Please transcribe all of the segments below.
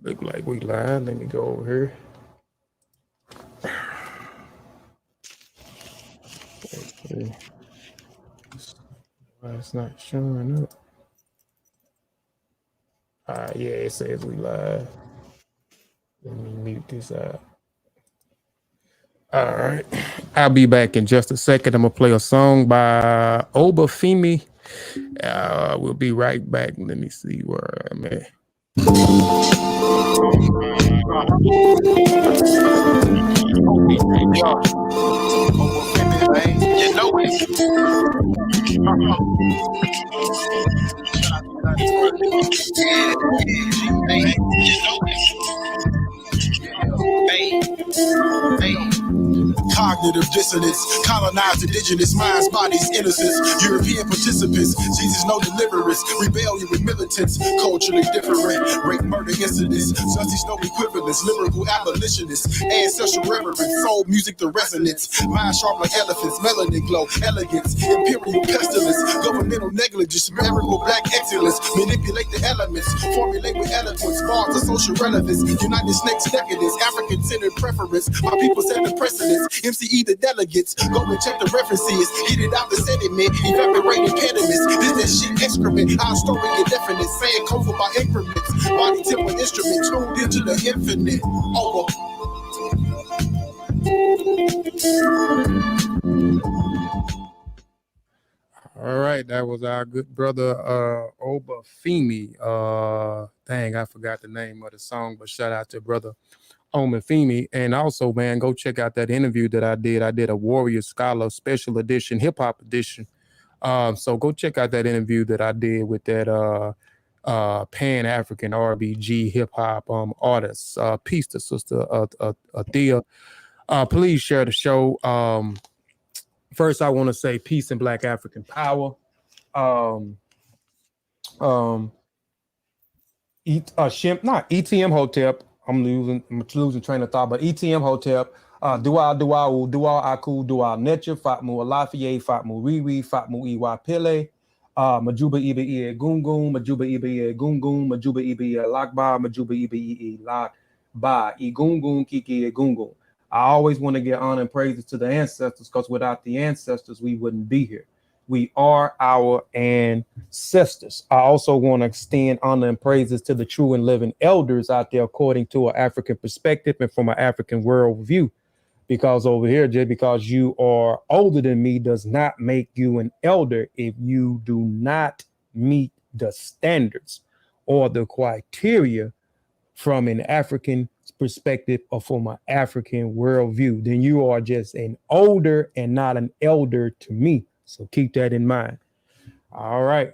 Look like we live. Let me go over here. Okay. Why it's not showing up? Yeah, it says we live. Let me mute this out. All right, I'll be back in just a second. I'm gonna play a song by Obafemi. We'll be right back. Let me see where I'm at. Cognitive dissonance, colonized indigenous minds, bodies, innocence, European participants, Jesus no deliverance, rebellion with militants, culturally different, rape, murder incidents, justice no equivalence, lyrical abolitionists, ancestral reverence, soul music the resonance, mind sharp like elephants, melanin glow, elegance, imperial pestilence, governmental negligence, miracle black excellence, manipulate the elements, formulate with eloquence, bars of social relevance, United States decadence, African-centered preference, my people set the precedence, MCE the delegates, go and check the references, get it out the sediment, evaporate impediments, this that shit excrement, our story indefinite, saying cover by increments, body temple instrument, tuned into the infinite, over. All right, that was our good brother Obafemi. Dang, I forgot the name of the song, but shout out to brother Obafemi. And also, man, go check out that interview that I did. I did a Warrior Scholar Special Edition, Hip Hop Edition. So go check out that interview that I did with that Pan-African RBG hip hop artist. Peace to Sister Athea. Please share the show. First, I want to say peace and Black African power. Not ETM Hotep. I'm losing train of thought, but ETM Hotep. Dua, Aku, Dua, Netcha, Fatmu, Alafie, Fatmu, Riri, Fatmu, Iwa Pele, Majuba Ibe Ie Gungun, Majuba Ibe Ie Gungun, Majuba Ibe Ie Lakba, Majuba Ibe Ie Lakba, Igungun, Kiki Gungun. I always want to get honor and praises to the ancestors, because without the ancestors, we wouldn't be here. We are our ancestors. I also want to extend honor and praises to the true and living elders out there, according to an African perspective and from an African worldview. Because over here, just because you are older than me does not make you an elder if you do not meet the standards or the criteria from an African perspective or from an African worldview. Then you are just an older and not an elder to me. So keep that in mind. All right.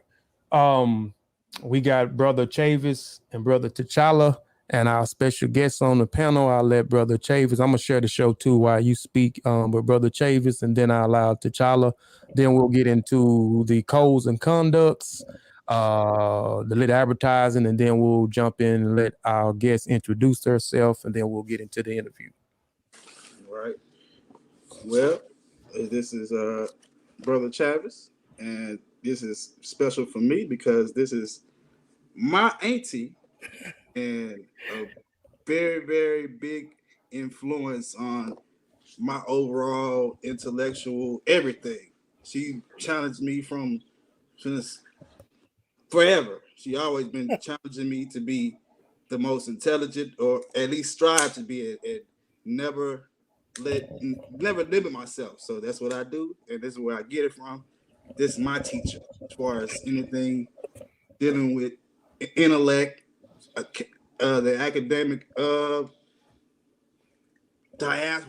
We got Brother Chavis and Brother T'Challa and our special guests on the panel. I'll let Brother Chavis, I'm going to share the show too while you speak with Brother Chavis, and then I'll allow T'Challa. Then we'll get into the codes and conducts, the lit advertising, and then we'll jump in and let our guests introduce themselves, and then we'll get into the interview. All right. Well, this is Brother Chavis, and this is special for me because this is my auntie and a very, very big influence on my overall intellectual everything. She challenged me from since forever. She always been challenging me to be the most intelligent, or at least strive to be it, and never limit myself. So that's what I do, and this is where I get it from. This is my teacher as far as anything dealing with intellect, the academic,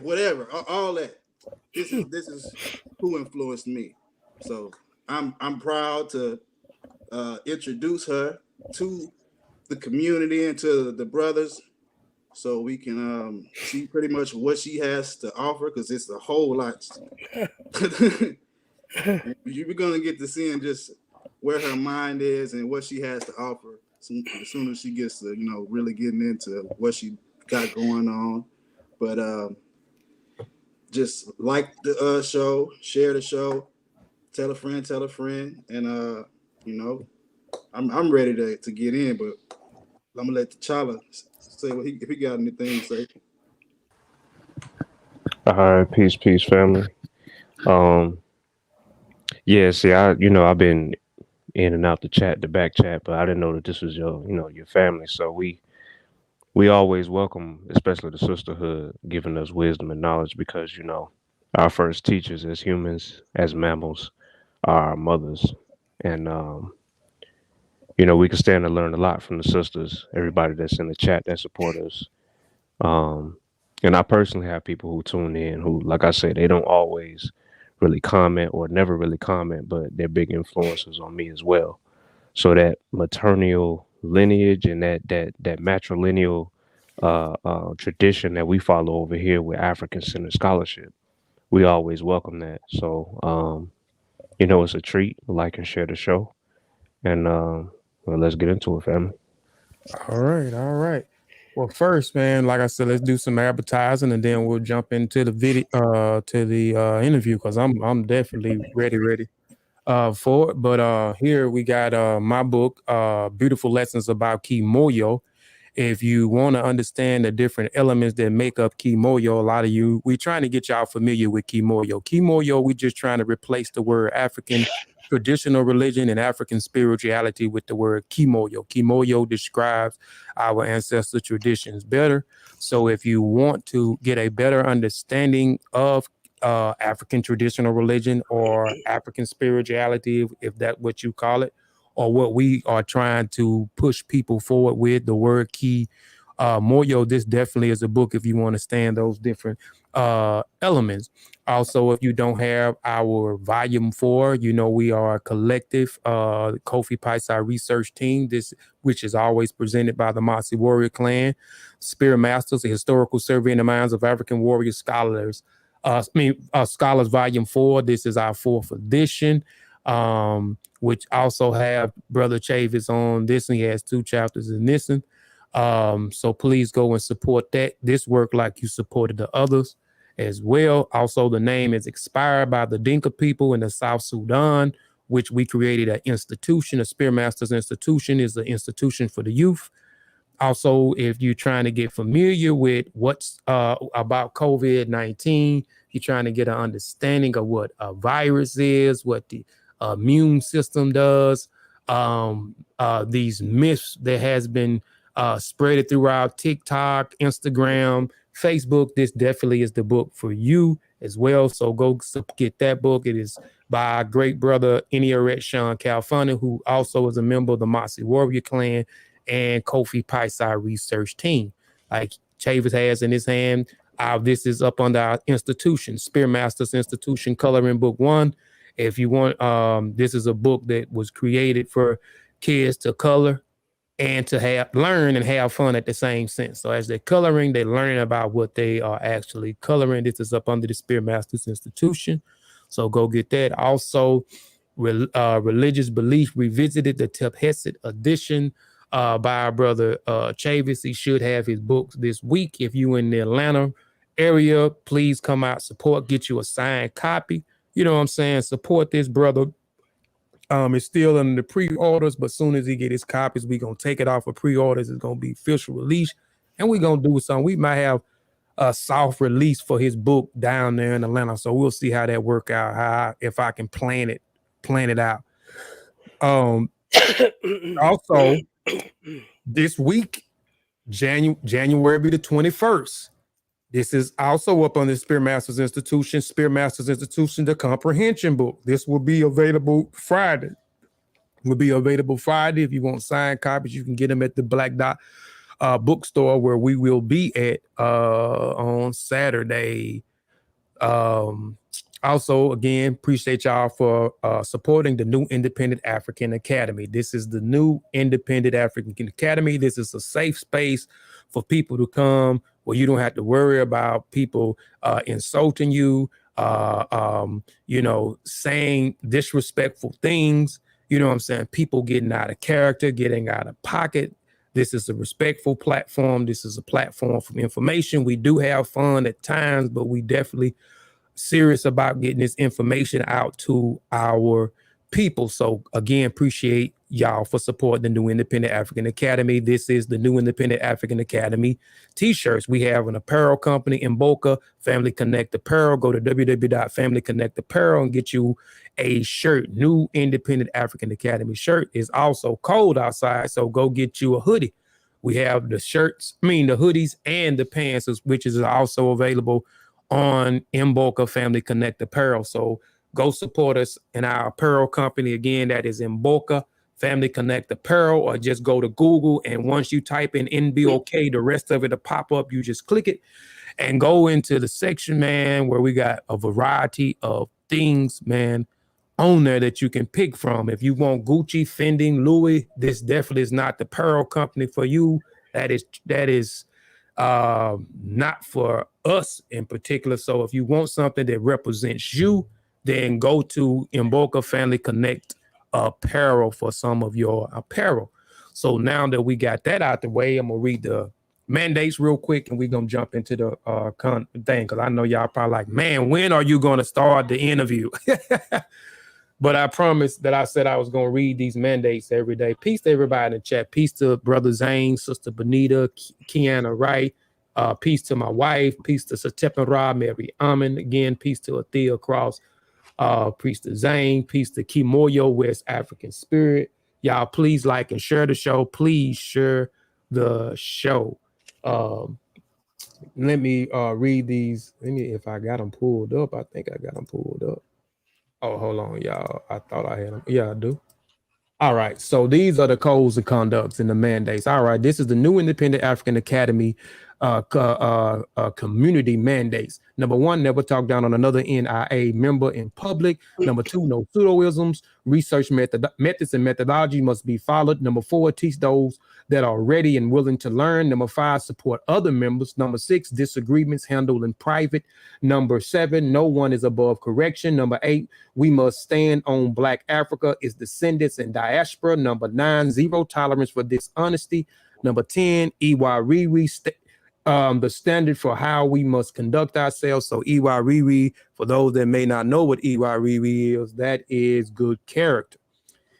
whatever, all that. This is who influenced me. So I'm proud to introduce her to the community and to the brothers, so we can see pretty much what she has to offer, because it's a whole lot. You're gonna get to seeing just where her mind is and what she has to offer as soon as she gets to, really getting into what she got going on. But just like the show, share the show, tell a friend, and I'm ready to get in, but I'm gonna let T'Challa say what if he got anything to say. All right, peace, family. Um, yeah, see, I've been in and out the back chat, but I didn't know that this was your family. So we always welcome, especially the sisterhood, giving us wisdom and knowledge because our first teachers as humans, as mammals, are our mothers, and we can stand and learn a lot from the sisters. Everybody that's in the chat that support us. And I personally have people who tune in who, like I said, they don't always really comment or never really comment, but they're big influences on me as well. So that maternal lineage and that matrilineal tradition that we follow over here with African-centered scholarship, we always welcome that. So, it's a treat. Like and share the show. And well, let's get into it, family. All right. Well, first, man, like I said, let's do some advertising, and then we'll jump into the video, to the interview, because I'm definitely ready for it. But here we got my book, Beautiful Lessons About Kimoyo. If you want to understand the different elements that make up Kimoyo, a lot of you, we're trying to get y'all familiar with Kimoyo. Kimoyo, we're just trying to replace the word African traditional religion and African spirituality with the word Kimoyo. Kimoyo describes our ancestral traditions better. So if you want to get a better understanding of African traditional religion or African spirituality, if that's what you call it, or what we are trying to push people forward with, the word key moyo, this definitely is a book if you want to understand those different elements. Also, if you don't have our volume 4, we are a collective Kofi Piesie research team, which is always presented by the Motsi Warrior Clan, Spirit Masters, a historical survey in the minds of African warrior scholars. Scholars Volume 4. This is our 4th edition, which also have Brother Chavis on this, and he has 2 chapters in this one. So please go and support this work like you supported the others as well. Also, the name is inspired by the Dinka people in the South Sudan, which we created an institution. A Spear Masters Institution is an institution for the youth. Also, if you're trying to get familiar with what's about COVID-19, you're trying to get an understanding of what a virus is, what the immune system does, these myths that has been spread throughout TikTok, Instagram, Facebook, this definitely is the book for you as well. So go get that book. It is by our great brother, Iniaret Sean Calfani, who also is a member of the Motsi Warrior Clan and Kofi Piesie research team. Like Chavis has in his hand, this is up under our institution, Spear Masters Institution Coloring Book 1. If you want, this is a book that was created for kids to color and to learn and have fun at the same sense. So as they're coloring, they're learning about what they are actually coloring. This is up under the Spear Masters Institution. So go get that. Also, Religious Belief Revisited, the Tp-hsb edition by our brother Chavis. He should have his books this week. If you in the Atlanta area, please come out, support, get you a signed copy. You know what I'm saying? Support this brother. It's still in the pre-orders, but as soon as he get his copies, we're going to take it off of pre-orders. It's going to be official release, and we're going to do something. We might have a soft release for his book down there in Atlanta, so we'll see how that work out, if I can plan it out. Also, this week, January the 21st, this is also up on the Spear Masters Institution, the comprehension book. This will be available Friday. If you want signed copies, you can get them at the Black Dot bookstore, where we will be at on Saturday. Also, again, appreciate y'all for supporting the new Independent African Academy. This is the new Independent African Academy. This is a safe space for people to come where you don't have to worry about people insulting you, saying disrespectful things. You know what I'm saying? People getting out of character, getting out of pocket. This is a respectful platform. This is a platform for information. We do have fun at times, but we definitely serious about getting this information out to our people. So again, appreciate y'all for supporting the New Independent African Academy. This is the New Independent African Academy t-shirts. We have an apparel company in Boca, Family Connect Apparel. Go to www.familyconnectapparel and get you a shirt. New Independent African Academy shirt. Is also cold outside, so go get you a hoodie. We have the hoodies and the pants, which is also available on Mboka Family Connect Apparel. So go support us in our apparel company. Again, that is Mboka Family Connect Apparel, or just go to Google, and once you type in NBOK, the rest of it will pop up. You just click it and go into the section, man, where we got a variety of things, man, on there that you can pick from. If you want Gucci, Fendi, Louis, this definitely is not the apparel company for you. That is not for us in particular. So if you want something that represents you, then go to Mboka Family Connect Apparel for some of your apparel. So now that we got that out the way, I'm gonna read the mandates real quick, and we're gonna jump into the thing, because I know y'all probably like, man, when are you gonna start the interview? But I promised that I said I was gonna read these mandates every day. Peace to everybody in the chat. Peace to Brother Zane, Sister Benita, Kiana Wright. Peace to my wife. Peace to Satepara, Mary Amin. Again, peace to Athea Cross. Peace to Zane. Peace to Kimoyo, West African Spirit. Y'all, please like and share the show. Please share the show. Let me read these. If I got them pulled up. I think I got them pulled up. Oh, hold on, y'all. I thought I had them. Yeah, I do. All right. So these are the codes of conducts and the mandates. All right. This is the New Independent African Academy community mandates. Number 1, never talk down on another NIA member in public. Number 2, no pseudoisms. Research methods and methodology must be followed. Number 4, teach those that are ready and willing to learn. Number 5, support other members. Number 6, disagreements handled in private. Number 7, no one is above correction. Number 8, we must stand on Black Africa, its descendants and diaspora. Number 9, zero tolerance for dishonesty. Number 10, the standard for how we must conduct ourselves. So for those that may not know what is, that is good character.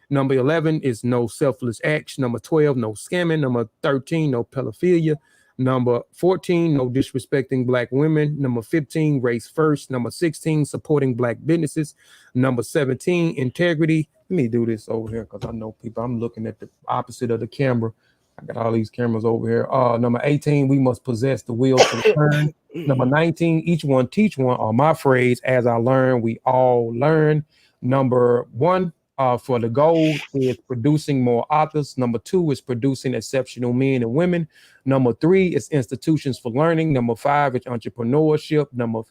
Number 11 is no selfless acts. Number 12, no scamming. Number 13, no pedophilia. Number 14, no disrespecting Black women. Number 15, race first. Number 16, supporting Black businesses. Number 17, integrity. Let me do this over here, because I know people, I'm looking at the opposite of the camera. I got all these cameras over here. Number 18, we must possess the will to learn. Number 19, each one teach one, or my phrase, as I learn, we all learn. Number 1, for the goal is producing more authors. Number 2 is producing exceptional men and women. Number 3 is institutions for learning. Number 5 is entrepreneurship. Number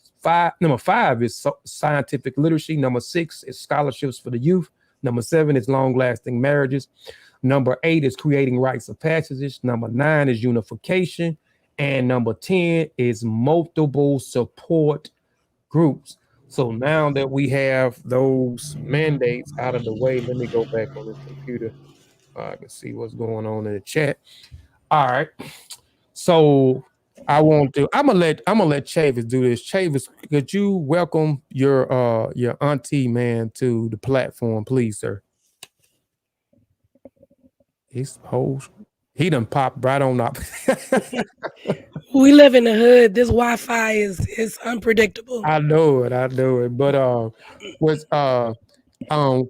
5 is scientific literacy. Number 6 is scholarships for the youth. Number 7 is long-lasting marriages. Number 8 is creating rites of passage. Number 9 is unification. And number 10 is multiple support groups. So now that we have those mandates out of the way, let me go back on the computer. I can see what's going on in the chat. All right. So I'm gonna let Chavis do this. Chavis, could you welcome your auntie, man, to the platform, please, sir? He done popped right on up. We live in the hood. This Wi-Fi is unpredictable. I know it. But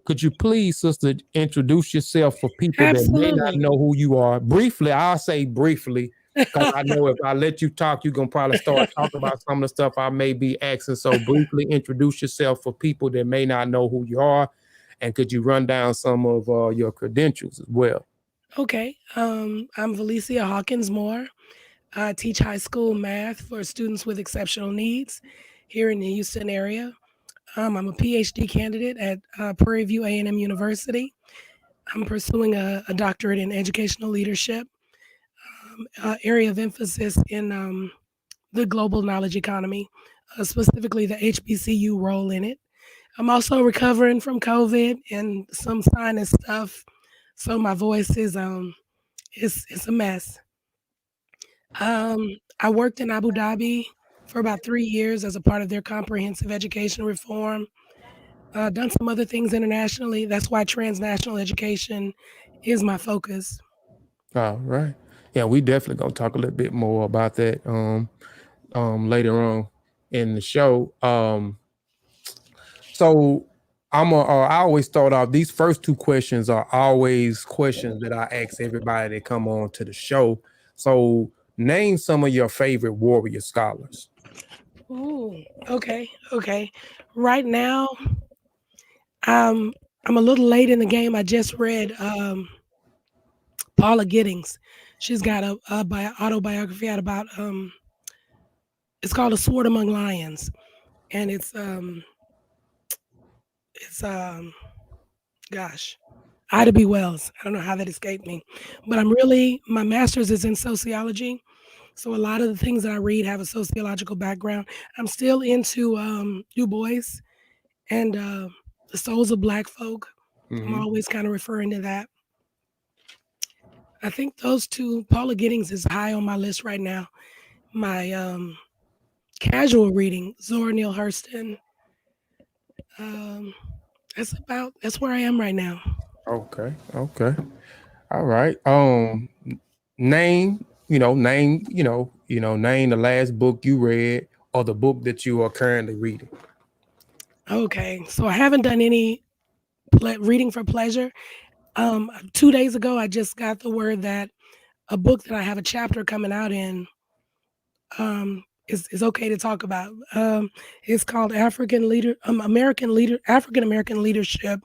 could you please, sister, introduce yourself for people Absolutely. that may not know who you are? Briefly, I'll say briefly, because I know if I let you talk, you're gonna probably start talking about some of the stuff I may be asking. So briefly introduce yourself for people that may not know who you are, and could you run down some of your credentials as well? Okay. I'm Velicia Hawkins-Moore. I teach high school math for students with exceptional needs here in the Houston area. I'm a PhD candidate at Prairie View A&M University. I'm pursuing a doctorate in educational leadership, area of emphasis in the global knowledge economy, specifically the Hbcu role in it. I'm also recovering from COVID and some sinus stuff, so my voice is it's a mess. I worked in Abu Dhabi for about 3 years as a part of their comprehensive education reform. done some other things internationally. That's why transnational education is my focus. All right. Yeah, we definitely gonna talk a little bit more about that later on in the show. So I always start off, these first two questions are always questions that I ask everybody that come on to the show. So name some of your favorite warrior scholars. Ooh, okay. Right now, I'm a little late in the game. I just read Paula Giddings. She's got a autobiography out about it's called A Sword Among Lions, and it's gosh, Ida B. Wells. I don't know how that escaped me, but my master's is in sociology. So a lot of the things that I read have a sociological background. I'm still into Du Bois and the souls of Black folk. I'm always kind of referring to that. I think those two, Paula Giddings is high on my list right now. My casual reading, Zora Neale Hurston. That's where I am right now. Okay. All right. Name the last book you read or the book that you are currently reading. Okay, so I haven't done any reading for pleasure. 2 days ago, I just got the word that a book that I have a chapter coming out in is okay to talk about. It's called African American Leadership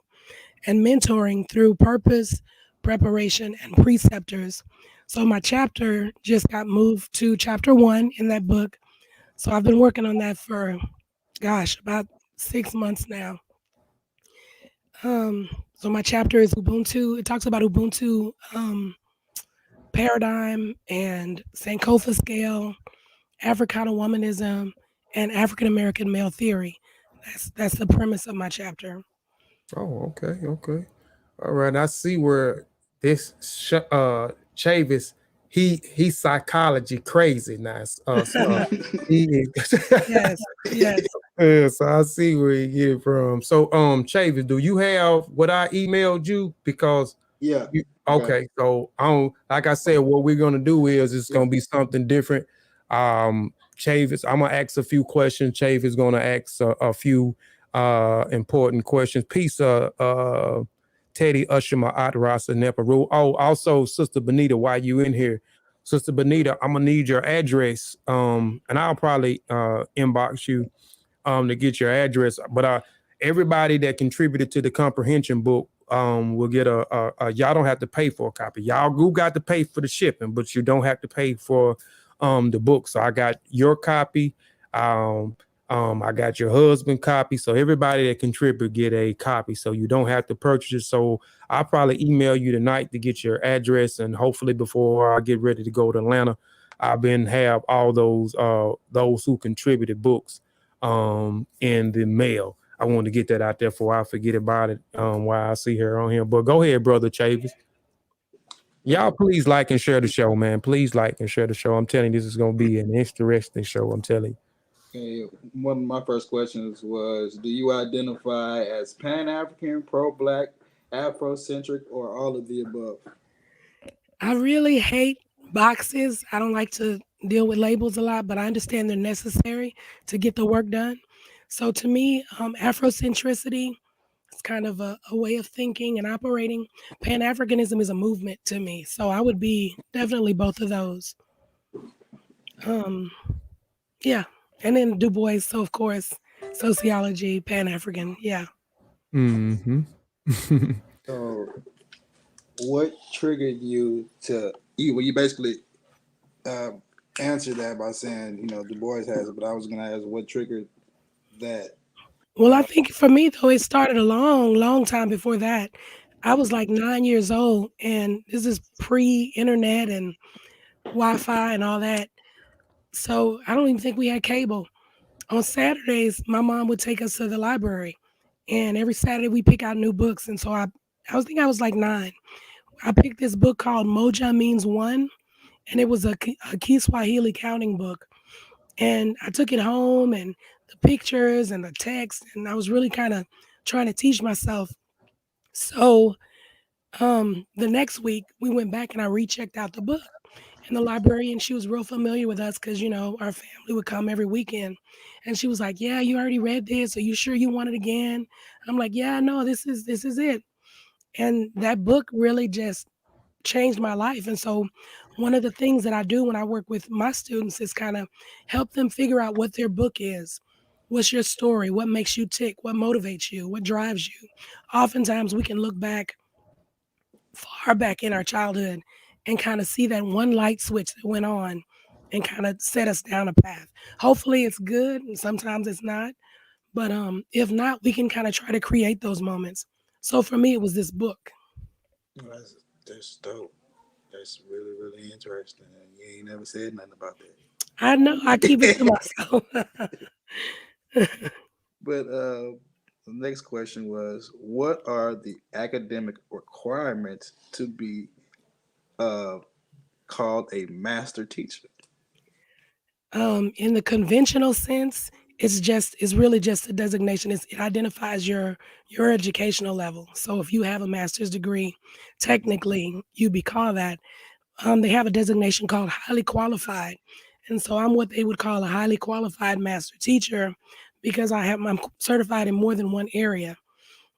and Mentoring Through Purpose, Preparation, and Preceptors. So my chapter just got moved to chapter 1 in that book. So I've been working on that for, about 6 months now. So my chapter is Ubuntu. It talks about Ubuntu paradigm and Sankofa scale, Africana Womanism, and African American male theory. That's the premise of my chapter. Oh, okay. All right. I see where this Chavis, he's psychology crazy now. He Yes. yeah, so I see where you get it from. So Chavis, do you have what I emailed you? Because Yeah. Okay. So like I said, what we're gonna do is it's gonna be something different. Chavis, I'm gonna ask a few questions. Chavis is gonna ask a few important questions. Peace, Teddy Ushma Atrasa Neparu. Oh, also, Sister Benita, while you in here, Sister Benita, I'm gonna need your address. And I'll probably inbox you to get your address. But everybody that contributed to the comprehension book will get y'all don't have to pay for a copy. Y'all got to pay for the shipping, but you don't have to pay for the book. So I got your copy. I got your husband copy. So everybody that contribute get a copy. So you don't have to purchase it. So I'll probably email you tonight to get your address, and hopefully before I get ready to go to Atlanta, I've been have all those who contributed books in the mail. I wanted to get that out there before I forget about it while I see her on here. But go ahead, Brother Chavis. Y'all please like and share the show, man. Please like and share the show. I'm telling you, this is going to be an interesting show. I'm telling you. Okay, one of my first questions was, do you identify as Pan-African, pro-Black, Afrocentric, or all of the above? I really hate boxes. I don't like to deal with labels a lot, but I understand they're necessary to get the work done. So to me, Afrocentricity is kind of a way of thinking and operating. Pan-Africanism is a movement to me. So I would be definitely both of those. Yeah. And then Du Bois, so of course, sociology, Pan-African, yeah. So what triggered you to, you basically answered that by saying, Du Bois has it, but I was going to ask what triggered that. Well, I think for me, though, it started a long time before that. I was like 9 years old, and this is pre-internet and Wi-Fi and all that. So I don't even think we had cable. On Saturdays, my mom would take us to the library, and every Saturday we pick out new books. And so I was like 9. I picked this book called Moja Means One, and it was a Kiswahili counting book. And I took it home, and the pictures and the text, and I was really kind of trying to teach myself. So the next week we went back and I rechecked out the book. And the librarian, she was real familiar with us because, our family would come every weekend. And she was like, yeah, you already read this. Are you sure you want it again? I'm like, yeah, no, this is it. And that book really just changed my life. And so one of the things that I do when I work with my students is kind of help them figure out what their book is. What's your story? What makes you tick? What motivates you? What drives you? Oftentimes we can look back far back in our childhood and kind of see that one light switch that went on and kind of set us down a path. Hopefully it's good and sometimes it's not. But if not, we can kind of try to create those moments. So for me, it was this book. That's dope. That's really, really interesting. And you ain't never said nothing about that. I know, I keep it to myself. But the next question was, what are the academic requirements to be called a master teacher? In the conventional sense, it's really just a designation. It identifies your educational level. So if you have a master's degree, technically you'd be called that. They have a designation called highly qualified. And so I'm what they would call a highly qualified master teacher because I'm certified in more than one area.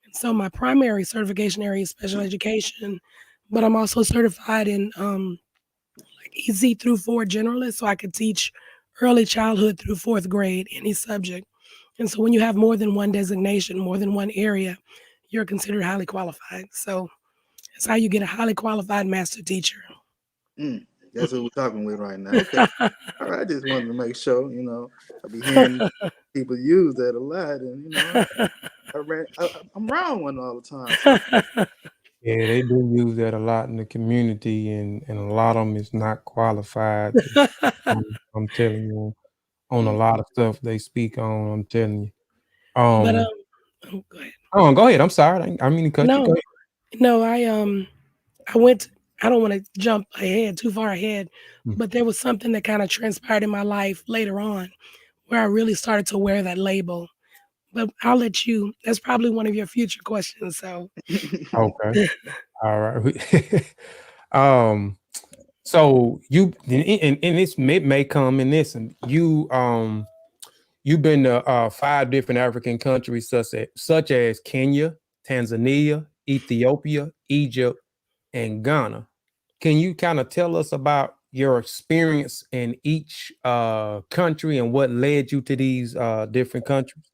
And so my primary certification area is special education, but I'm also certified in EZ through 4 generalist, so I could teach early childhood through 4th grade, any subject. And so when you have more than one designation, more than one area, you're considered highly qualified. So that's how you get a highly qualified master teacher. That's what we're talking with right now. Okay. All right, I just wanted to make sure, I be hearing people use that a lot, and I'm wrong one all the time. Yeah, they do use that a lot in the community, and a lot of them is not qualified. I'm telling you, on a lot of stuff they speak on. I'm telling you. But go ahead. Oh, go ahead. I'm sorry. I mean to cut you. Go ahead. No, I went. I don't want to jump ahead too far ahead, but there was something that kind of transpired in my life later on where I really started to wear that label. But I'll let you. That's probably one of your future questions. So okay, all right. So you and this may come in this, and you've been to 5 different African countries such as Kenya, Tanzania, Ethiopia, Egypt, and Ghana. Can you kind of tell us about your experience in each country and what led you to these different countries?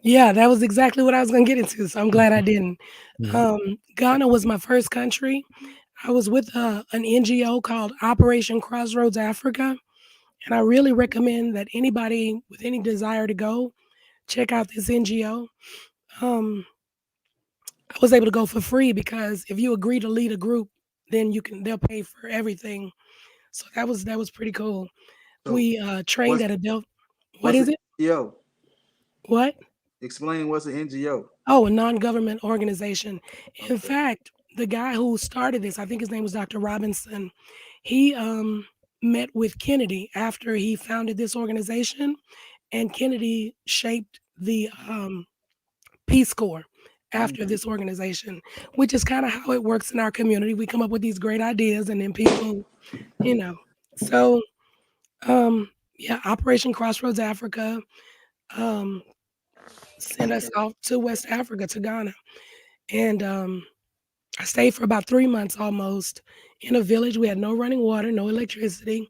Yeah, that was exactly what I was going to get into. So I'm glad I didn't. Ghana was my first country. I was with an NGO called Operation Crossroads Africa. And I really recommend that anybody with any desire to go, check out this NGO. I was able to go for free because if you agree to lead a group, then they'll pay for everything. So that was pretty cool. So we trained at a What is it? NGO? What? Explain what's an NGO. Oh, a non-government organization. In fact, the guy who started this, I think his name was Dr. Robinson, he met with Kennedy after he founded this organization, and Kennedy shaped the Peace Corps after this organization, which is kind of how it works in our community. We come up with these great ideas and then people, So, Operation Crossroads Africa sent us off to West Africa, to Ghana. And I stayed for about 3 months almost in a village. We had no running water, no electricity.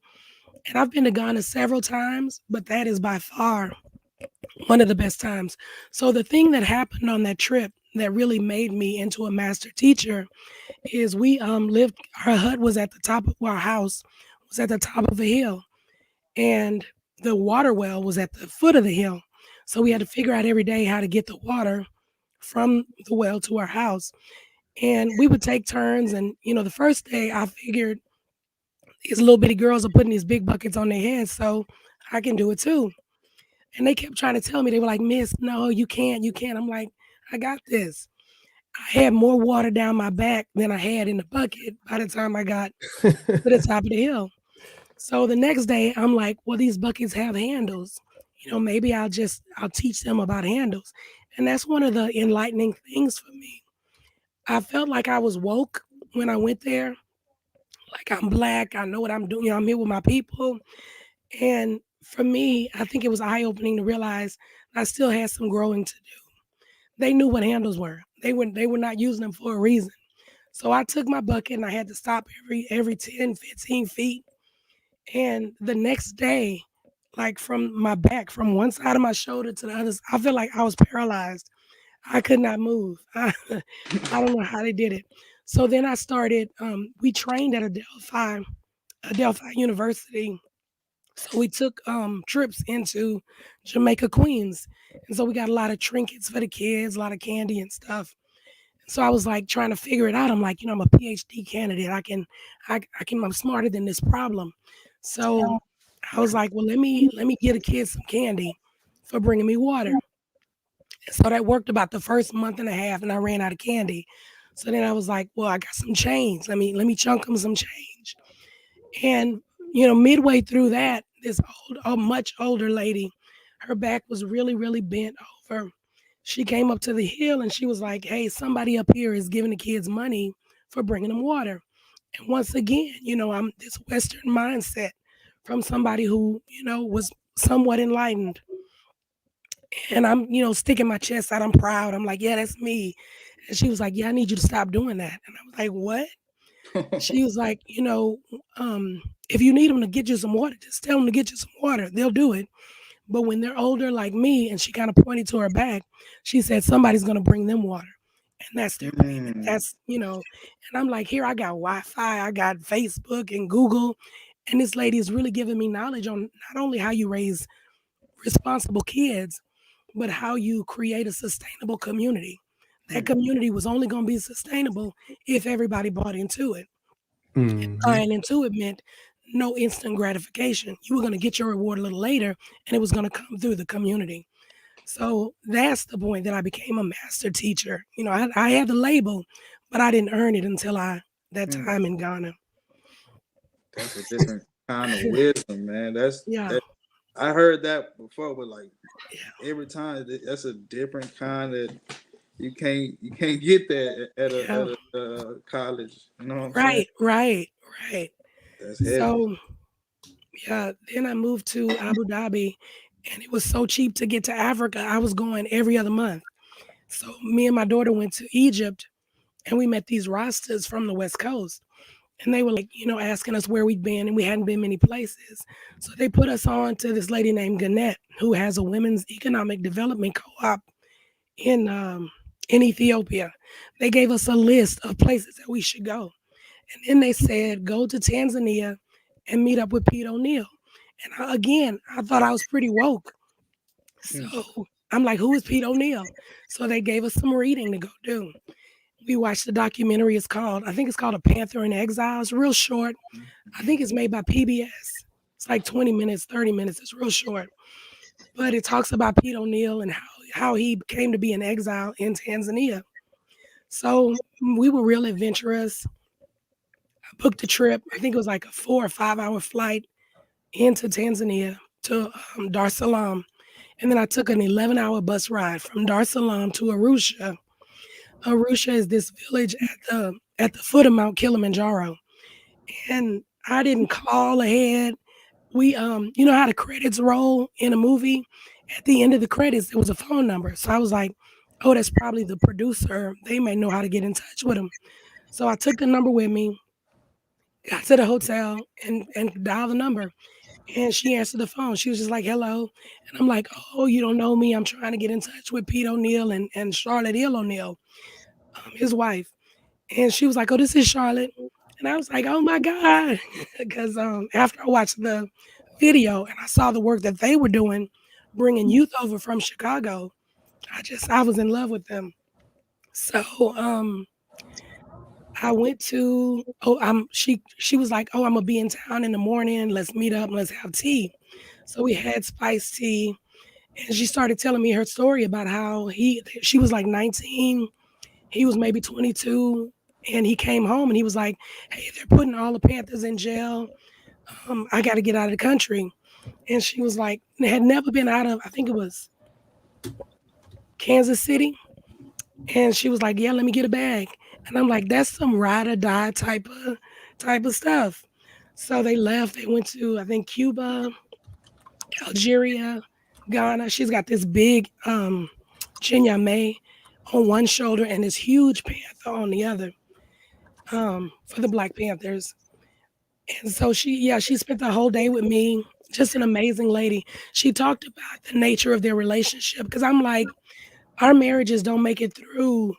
And I've been to Ghana several times, but that is by far one of the best times. So the thing that happened on that trip that really made me into a master teacher is we lived, our hut was at the top of our house, was at the top of a hill. And the water well was at the foot of the hill. So we had to figure out every day how to get the water from the well to our house. And we would take turns. And, the first day I figured these little bitty girls are putting these big buckets on their heads, so I can do it too. And they kept trying to tell me, they were like, Miss, no, you can't. I'm like, I got this. I had more water down my back than I had in the bucket by the time I got to the top of the hill. So the next day I'm like, well, these buckets have handles. Maybe I'll teach them about handles. And that's one of the enlightening things for me. I felt like I was woke when I went there. Like I'm Black, I know what I'm doing, I'm here with my people. And for me, I think it was eye-opening to realize I still had some growing to do. They knew what handles were. They were not using them for a reason. So I took my bucket and I had to stop every 10, 15 feet. And the next day, like from my back, from one side of my shoulder to the other, I felt like I was paralyzed. I could not move. I don't know how they did it. So then I started, we trained at Adelphi University. So we took trips into Jamaica, Queens. And so we got a lot of trinkets for the kids, a lot of candy and stuff. So I was like trying to figure it out. I'm like, I'm a PhD candidate. I'm smarter than this problem. So I was like, well, let me get a kid some candy for bringing me water. So that worked about the first month and a half, and I ran out of candy. So then I was like, well, I got some change. Let me chunk them some change. And midway through that, a much older lady, her back was really, really bent over. She came up to the hill and she was like, hey, somebody up here is giving the kids money for bringing them water. And once again, I'm this Western mindset from somebody who, was somewhat enlightened. And I'm, sticking my chest out. I'm proud. I'm like, yeah, that's me. And she was like, yeah, I need you to stop doing that. And I was like, what? She was like, if you need them to get you some water, just tell them to get you some water. They'll do it. But when they're older like me, and she kind of pointed to her back, she said, somebody's going to bring them water. And that's their payment. That's, and I'm like, here, I got Wi-Fi, I got Facebook and Google. And this lady is really giving me knowledge on not only how you raise responsible kids, but how you create a sustainable community. That community was only going to be sustainable if everybody bought into it. Mhm. Buying into it meant no instant gratification. You were going to get your reward a little later, and it was going to come through the community. So that's the point that I became a master teacher. I had the label, but I didn't earn it until that time in Ghana. That's a different kind of wisdom, man. Yeah. I heard that before, but like every time that's a different kind of you can't get that at a college. You know what I'm saying? Right. That's heavy. So then I moved to Abu Dhabi, and it was so cheap to get to Africa. I was going every other month. So me and my daughter went to Egypt, and we met these Rastas from the West Coast. And they were like, asking us where we'd been, and we hadn't been many places. So they put us on to this lady named Gannett, who has a women's economic development co-op in Ethiopia. They gave us a list of places that we should go. And then they said, go to Tanzania and meet up with Pete O'Neill. And I thought I was pretty woke. So I'm like, who is Pete O'Neill? So they gave us some reading to go do. We watched the documentary. I think it's called A Panther in Exile. It's real short. I think it's made by PBS. It's like 20 minutes, 30 minutes. It's real short. But it talks about Pete O'Neill and how he came to be in exile in Tanzania. So we were real adventurous. I booked a trip. I think it was like a 4 or 5 hour flight into Tanzania to Dar es Salaam. And then I took an 11-hour bus ride from Dar es Salaam to Arusha. Arusha is this village at the foot of Mount Kilimanjaro. And I didn't call ahead. We, you know how the credits roll in a movie? At the end of the credits, there was a phone number. So I was like, oh, that's probably the producer. They may know how to get in touch with him. So I took the number with me, got to the hotel and dialed the number. And she answered the phone. She was just like, hello. And I'm like, oh, you don't know me. I'm trying to get in touch with Pete O'Neill and Charlotte Hill O'Neill, his wife. And she was like, oh, this is Charlotte. And I was like, oh my God. Because after I watched the video and I saw the work that they were doing, bringing youth over from Chicago, I was in love with them. So I went to, she was like, oh, I'm gonna be in town in the morning. Let's meet up and let's have tea. So we had spiced tea. And she started telling me her story about how she was like 19, he was maybe 22, and he came home and he was like, hey, they're putting all the Panthers in jail. I got to get out of the country. And she was like, had never been out of, I think it was Kansas City. And she was like, yeah, let me get a bag. And I'm like, that's some ride or die type of stuff. So they left. They went to, I think, Cuba, Algeria, Ghana. She's got this big Chinyame on one shoulder and this huge panther on the other for the Black Panthers. And so she spent the whole day with me. Just an amazing lady. She talked about the nature of their relationship because I'm like, our marriages don't make it through.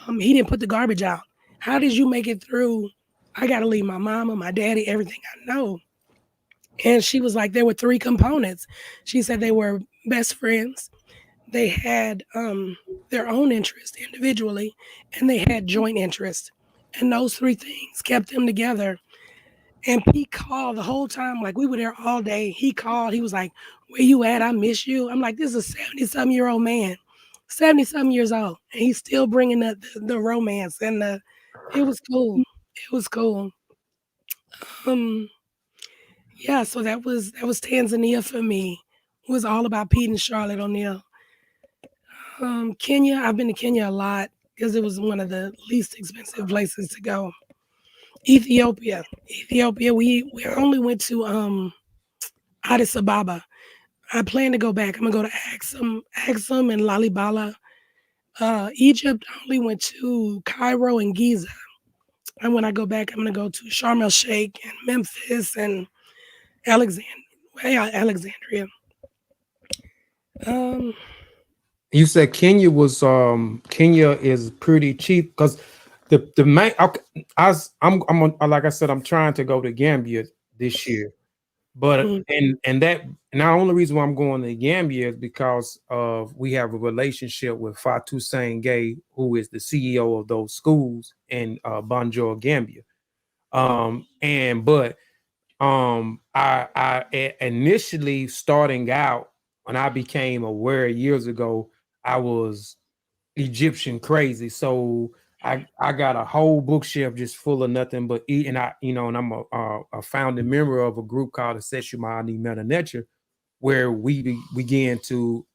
He didn't put the garbage out. How did you make it through? I got to leave my mama, my daddy, everything I know. And she was like, there were 3 components. She said they were best friends. They had their own interest individually, and they had joint interest. And those 3 things kept them together. And Pete called the whole time, like we were there all day. He called, he was like, where you at? I miss you. I'm like, this is a 70-something-year-old man, 70-something years old. And he's still bringing the romance and it was cool. It was cool. Yeah, so that was Tanzania for me. It was all about Pete and Charlotte O'Neill. Kenya, I've been to Kenya a lot because it was one of the least expensive places to go. Ethiopia, we only went to Addis Ababa. I plan to go back. I'm gonna go to Axum and Lalibela. Egypt, I only went to Cairo and Giza. And when I go back, I'm gonna go to Sharm el Sheikh and Memphis and Alexandria. You said Kenya was Kenya is pretty cheap because the main I'm like I said, I'm trying to go to Gambia this year, but and the only reason why I'm going to Gambia is because of we have a relationship with Fatou Sengay, who is the CEO of those schools in Banjul, Gambia. I initially starting out when I became aware years ago, I was Egyptian crazy. So I got a whole bookshelf just full of nothing but and I'm a founding member of a group called the Seshumani Meta Nature, where we began to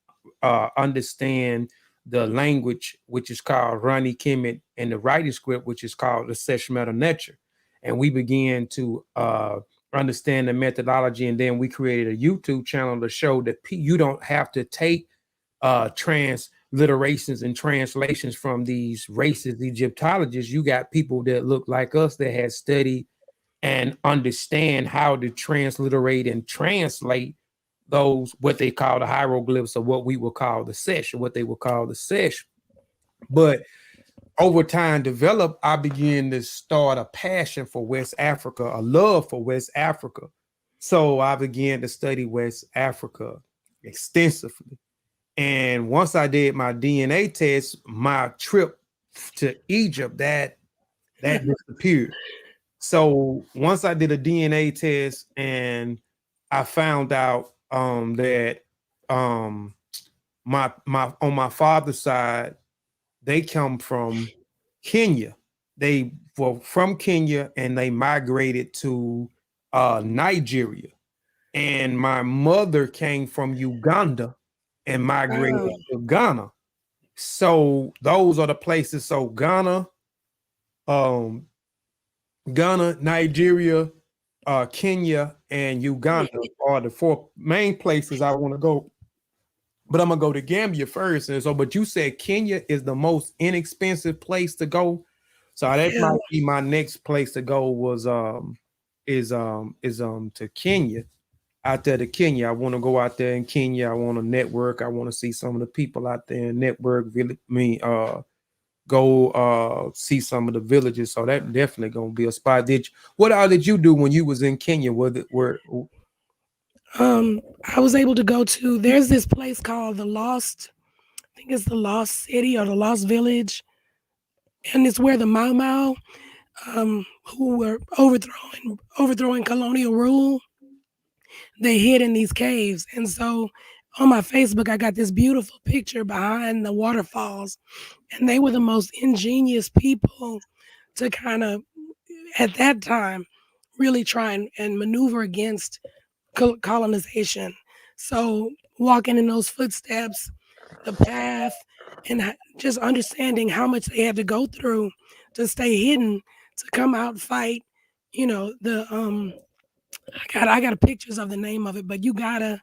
understand the language, which is called Rani Kemet, and the writing script, which is called the Sesh Meta Nature. And we began to understand the methodology, and then we created a YouTube channel to show that you don't have to take transliterations and translations from these racist Egyptologists. You got people that look like us that had studied and understand how to transliterate and translate those, what they call the hieroglyphs, or what we would call the Sesh, or what they would call the Sesh. But over time developed, I began to start a passion for West Africa, a love for West Africa. So I began to study West Africa extensively. And once I did my DNA test, my trip to Egypt, that disappeared. So once I did a DNA test and I found out that my on my father's side, they come from Kenya. They were from Kenya and they migrated to Nigeria. And my mother came from Uganda and migrated to Ghana. So those are the places. So Ghana, Nigeria, Kenya, and Uganda are the 4 main places I want to go. But I'm gonna go to Gambia first. And so, but you said Kenya is the most inexpensive place to go. So that might be my next place to go was to Kenya. Out there to Kenya. I want to go out there in Kenya. I want to network. I want to see some of the people out there and network. Go see some of the villages. So that definitely gonna be a spot. What all did you do when you was in Kenya? I was able to go to, there's this place called the Lost City or the Lost Village. And it's where the Mau Mau, who were overthrowing colonial rule, they hid in these caves. And so on my Facebook, I got this beautiful picture behind the waterfalls. And they were the most ingenious people to kind of, at that time, really try and maneuver against colonization. So walking in those footsteps, the path, and just understanding how much they had to go through to stay hidden, to come out fight. You know, I got pictures of the name of it, but you gotta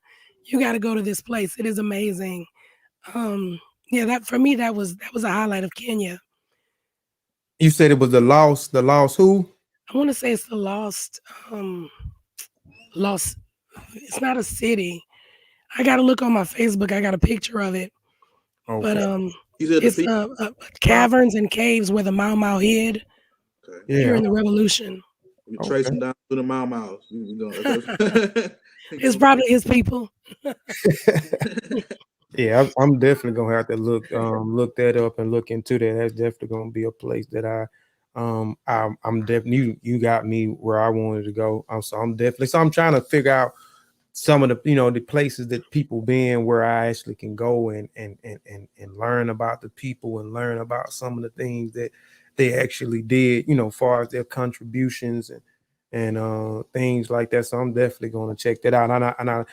go to this place. It is amazing. Yeah, that for me that was a highlight of Kenya. You said it was the lost who? I want to say it's the lost. It's not a city. I got to look on my Facebook. I got a picture of it. Okay. But You said it's the caverns and caves where the Mau Mau hid okay. during the revolution. We trace them down to the Mau Maus. It's probably his people. Yeah, I'm definitely gonna have to look that up and look into that. That's definitely gonna be a place that I'm definitely you got me where I wanted to go. I'm trying to figure out some of the the places that people been where I actually can go and learn about the people and learn about some of the things that they actually did, as far as their contributions and things like that. So I'm definitely going to check that out. And I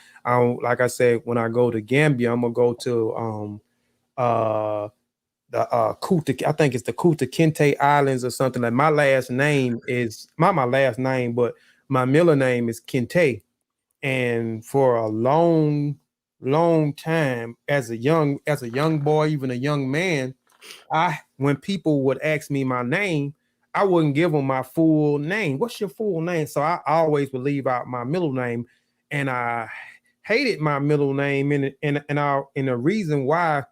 like I said, when I go to Gambia, I'm gonna go to the Kuta, I think it's the Kuta Kinte Islands or something. Like my last name is not my last name, but my middle name is Kinte. And for a long time, as a young boy, even a young man, when people would ask me my name, I wouldn't give them my full name. What's your full name? So I always would leave out my middle name, and I hated my middle name. And the reason why,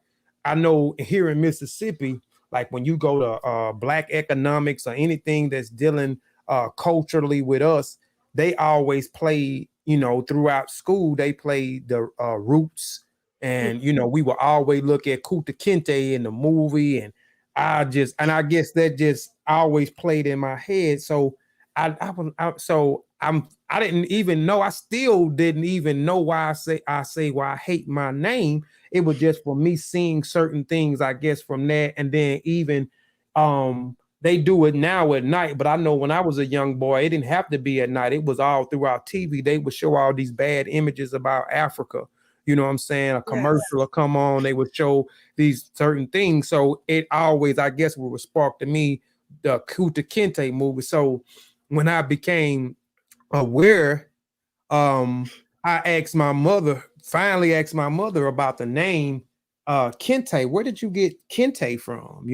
I know here in Mississippi, like when you go to Black economics or anything that's dealing culturally with us, they always play, throughout school, they play the roots. And, we will always look at Kuta Kinte in the movie. And I guess that just always played in my head. So I didn't even know. I still didn't even know why I say why I hate my name. It was just for me seeing certain things, I guess, from that. And then even they do it now at night, but I know when I was a young boy, it didn't have to be at night. It was all throughout TV. They would show all these bad images about Africa. You know what I'm saying? A commercial will come on, they would show these certain things. So it always, I guess, would spark to me the Kuta Kinte movie. So when I became aware, I finally asked my mother about the name Kinte. Where did you get Kinte from?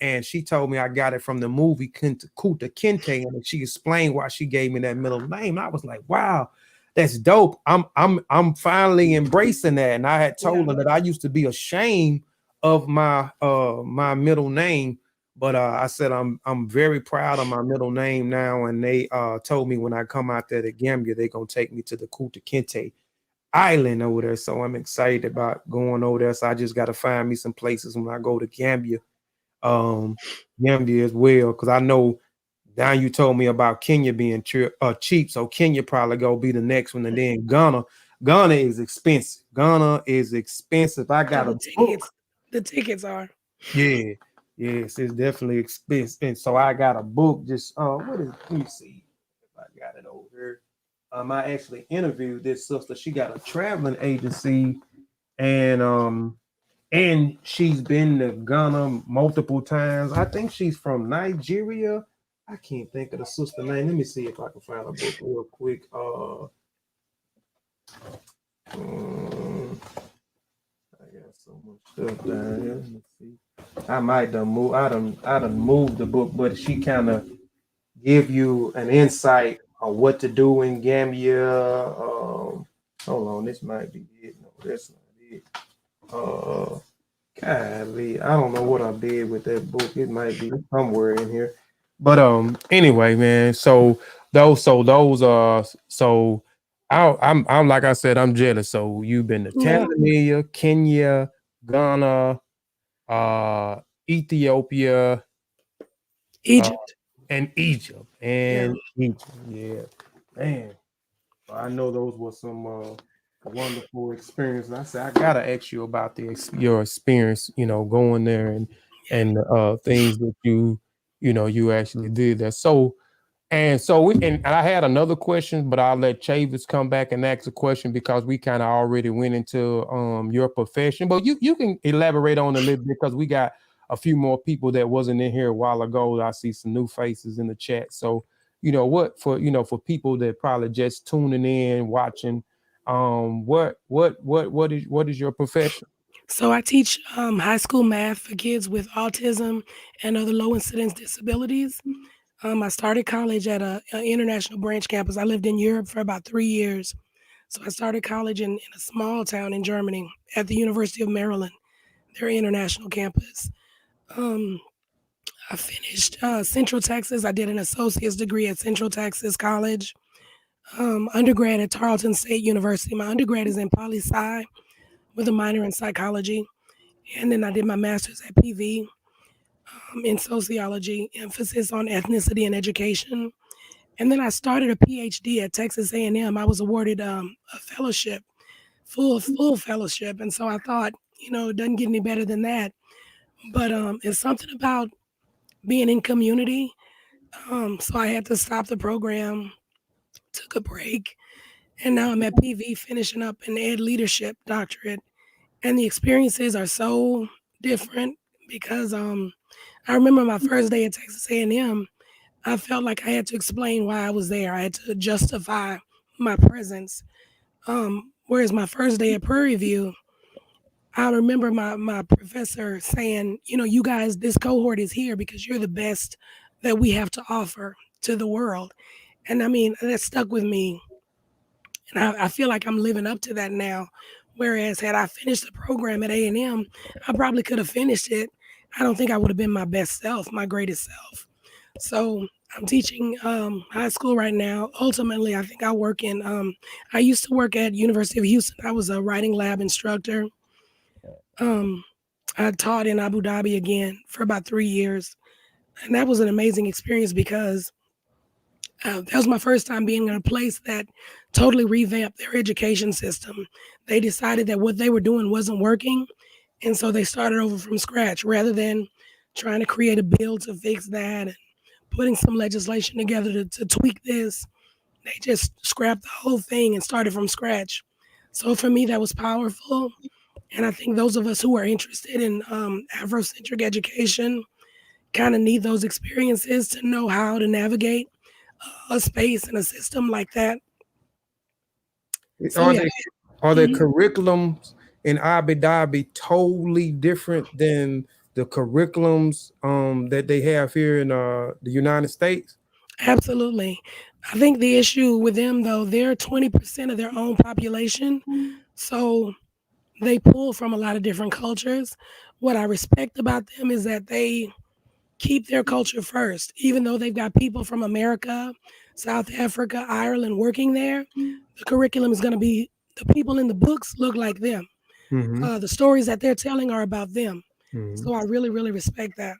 And she told me I got it from the movie Kuta Kinte, and she explained why she gave me that middle name. I was like, wow, that's dope. I'm finally embracing that. And I had told her that I used to be ashamed of my my middle name, but I said I'm very proud of my middle name now. And they told me when I come out there to Gambia, they're gonna take me to the Kuta Kinte Island over there. So I'm excited about going over there. So I just got to find me some places when I go to Gambia, Gambia as well, because I know now you told me about Kenya being cheap. So Kenya probably go be the next one, and then Ghana is expensive. Ghana is expensive. I got The tickets are. Yeah, yes, it's definitely expensive. So I got a book. Just what is? Let me see if I got it over here. I actually interviewed this sister. She got a traveling agency, and she's been to Ghana multiple times. I think she's from Nigeria. I can't think of the sister name. Let me see if I can find a book real quick. I got so much stuff down here. Let me see. I might done move. I done moved the book, but she kind of give you an insight on what to do in Gambia. Hold on, this might be it. No, that's not it. Golly, I don't know what I did with that book. It might be somewhere in here. But anyway, man. So I'm like I said, I'm jealous. So you've been to Tanzania, Kenya, Ghana, Ethiopia, Egypt. and Egypt. Yeah, man. I know those were some wonderful experiences. I said I gotta ask you about your experience, going there and things that you actually did there. So And so and I had another question, but I'll let Chavis come back and ask a question because we kind of already went into your profession. But you can elaborate on it a little bit because we got a few more people that wasn't in here a while ago. I see some new faces in the chat. So for people that probably just tuning in, watching, what is your profession? So I teach high school math for kids with autism and other low incidence disabilities. I started college at an international branch campus. I lived in Europe for about 3 years. So I started college in a small town in Germany at the University of Maryland, their international campus. I finished Central Texas. I did an associate's degree at Central Texas College. Undergrad at Tarleton State University. My undergrad is in poli-sci with a minor in psychology. And then I did my master's at PV in sociology, emphasis on ethnicity and education. And then I started a PhD at Texas A&M. I was awarded a fellowship, full fellowship. And so I thought, it doesn't get any better than that. But it's something about being in community. So I had to stop the program, took a break, and now I'm at PV finishing up an ed leadership doctorate. And the experiences are so different because I remember my first day at Texas A&M, I felt like I had to explain why I was there. I had to justify my presence. Whereas my first day at Prairie View, I remember my professor saying, you guys, this cohort is here because you're the best that we have to offer to the world. And I mean, that stuck with me. And I feel like I'm living up to that now. Whereas had I finished the program at A&M, I probably could have finished it. I don't think I would have been my best self, my greatest self. So I'm teaching high school right now. Ultimately, I think I work in, I used to work at University of Houston. I was a writing lab instructor. I taught in Abu Dhabi again for about 3 years. And that was an amazing experience because that was my first time being in a place that totally revamped their education system. They decided that what they were doing wasn't working. And so they started over from scratch rather than trying to create a bill to fix that and putting some legislation together to tweak this. They just scrapped the whole thing and started from scratch. So for me, that was powerful. And I think those of us who are interested in Afrocentric education kind of need those experiences to know how to navigate a space and a system like that. So, are the curriculums in Abu Dhabi totally different than the curriculums that they have here in the United States? Absolutely. I think the issue with them, though, they're 20% of their own population. So they pull from a lot of different cultures. What I respect about them is that they keep their culture first. Even though they've got people from America, South Africa, Ireland working there, the curriculum is going to be the people in the books look like them. Mm-hmm. The stories that they're telling are about them. Mm-hmm. So I really, really respect that.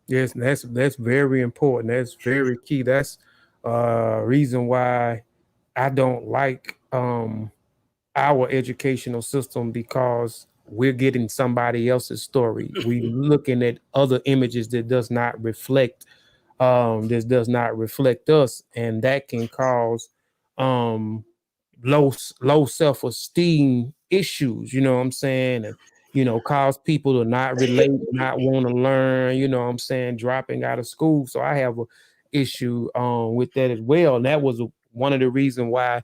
Yes, that's very important. That's very key. That's reason why I don't like our educational system, because we're getting somebody else's story. We looking at other images that does not reflect us, and that can cause low self-esteem issues, you know what I'm saying, and cause people to not relate, not want to learn, you know what I'm saying, dropping out of school. So I have a issue with that as well. And that was one of the reasons why,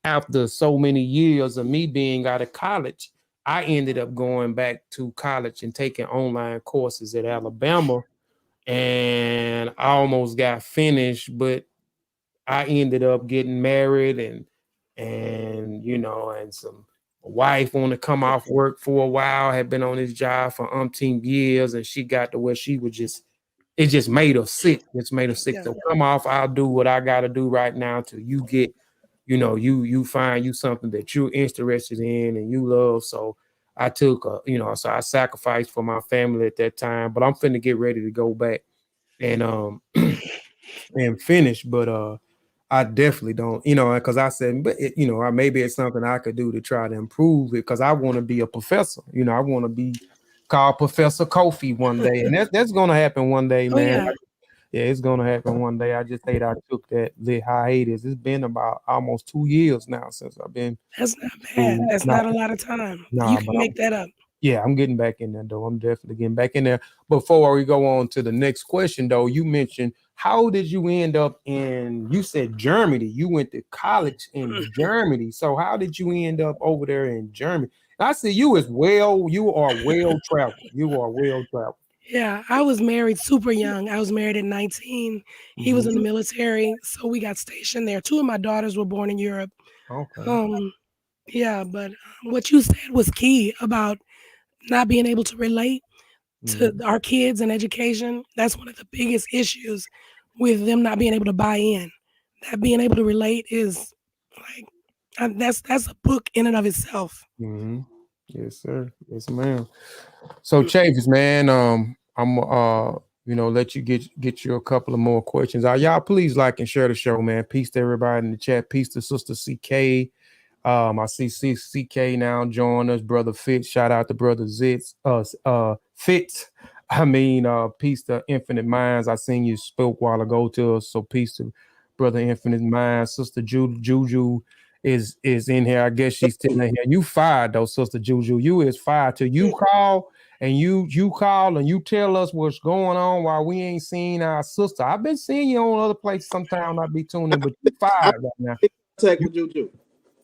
after so many years of me being out of college, I ended up going back to college and taking online courses at Alabama, and I almost got finished, but I ended up getting married and some wife wanted to come off work for a while, had been on this job for umpteen years, and she got to where she was it just made her sick. It's made her sick. Yeah. So come off, I'll do what I gotta do right now till you get, you find you something that you're interested in and you love. So I took so I sacrificed for my family at that time, but I'm finna get ready to go back and and finish. But I definitely don't, because I said, but maybe it's something I could do to try to improve it, because I want to be a professor. I want to be called Professor Kofi one day, and that's going to happen one day, man. Yeah. Yeah, it's gonna happen one day. I just hate I took that hiatus. It's been about almost 2 years now since I've been. That's not bad. That's not a lot of time. You can But make that up. yeah, I'm getting back in there though. I'm definitely getting back in there. Before we go on to the next question though, you mentioned how did you end up in? You said Germany. You went to college in Germany. So how did you end up over there in Germany? I see you as well. You are well traveled. You are well traveled. Yeah, I was married super young. I was married at 19. He was in the military, so we got stationed there. 2 of my daughters were born in Europe. Okay. Yeah, but what you said was key about not being able to relate to our kids and education. That's one of the biggest issues with them not being able to buy in. That being able to relate is like that's a book in and of itself. Yes, sir. Yes, ma'am. So Chavis, man, I'm let you get you a couple of more questions. Y'all please like and share the show, man. Peace to everybody in the chat. Peace to Sister CK. I see CK now join us, brother Fitz. Shout out to brother Fitz. Peace to Infinite Minds. I seen you spoke a while ago to us, so peace to brother Infinite Minds. Sister Juju is in here. I guess she's still in here. You fired though, Sister Juju. You is fired till you call and you call and you tell us what's going on while we ain't seen our sister. I've been seeing you on other places. Sometimes I be tuning, but you fired right now. Contact with Juju.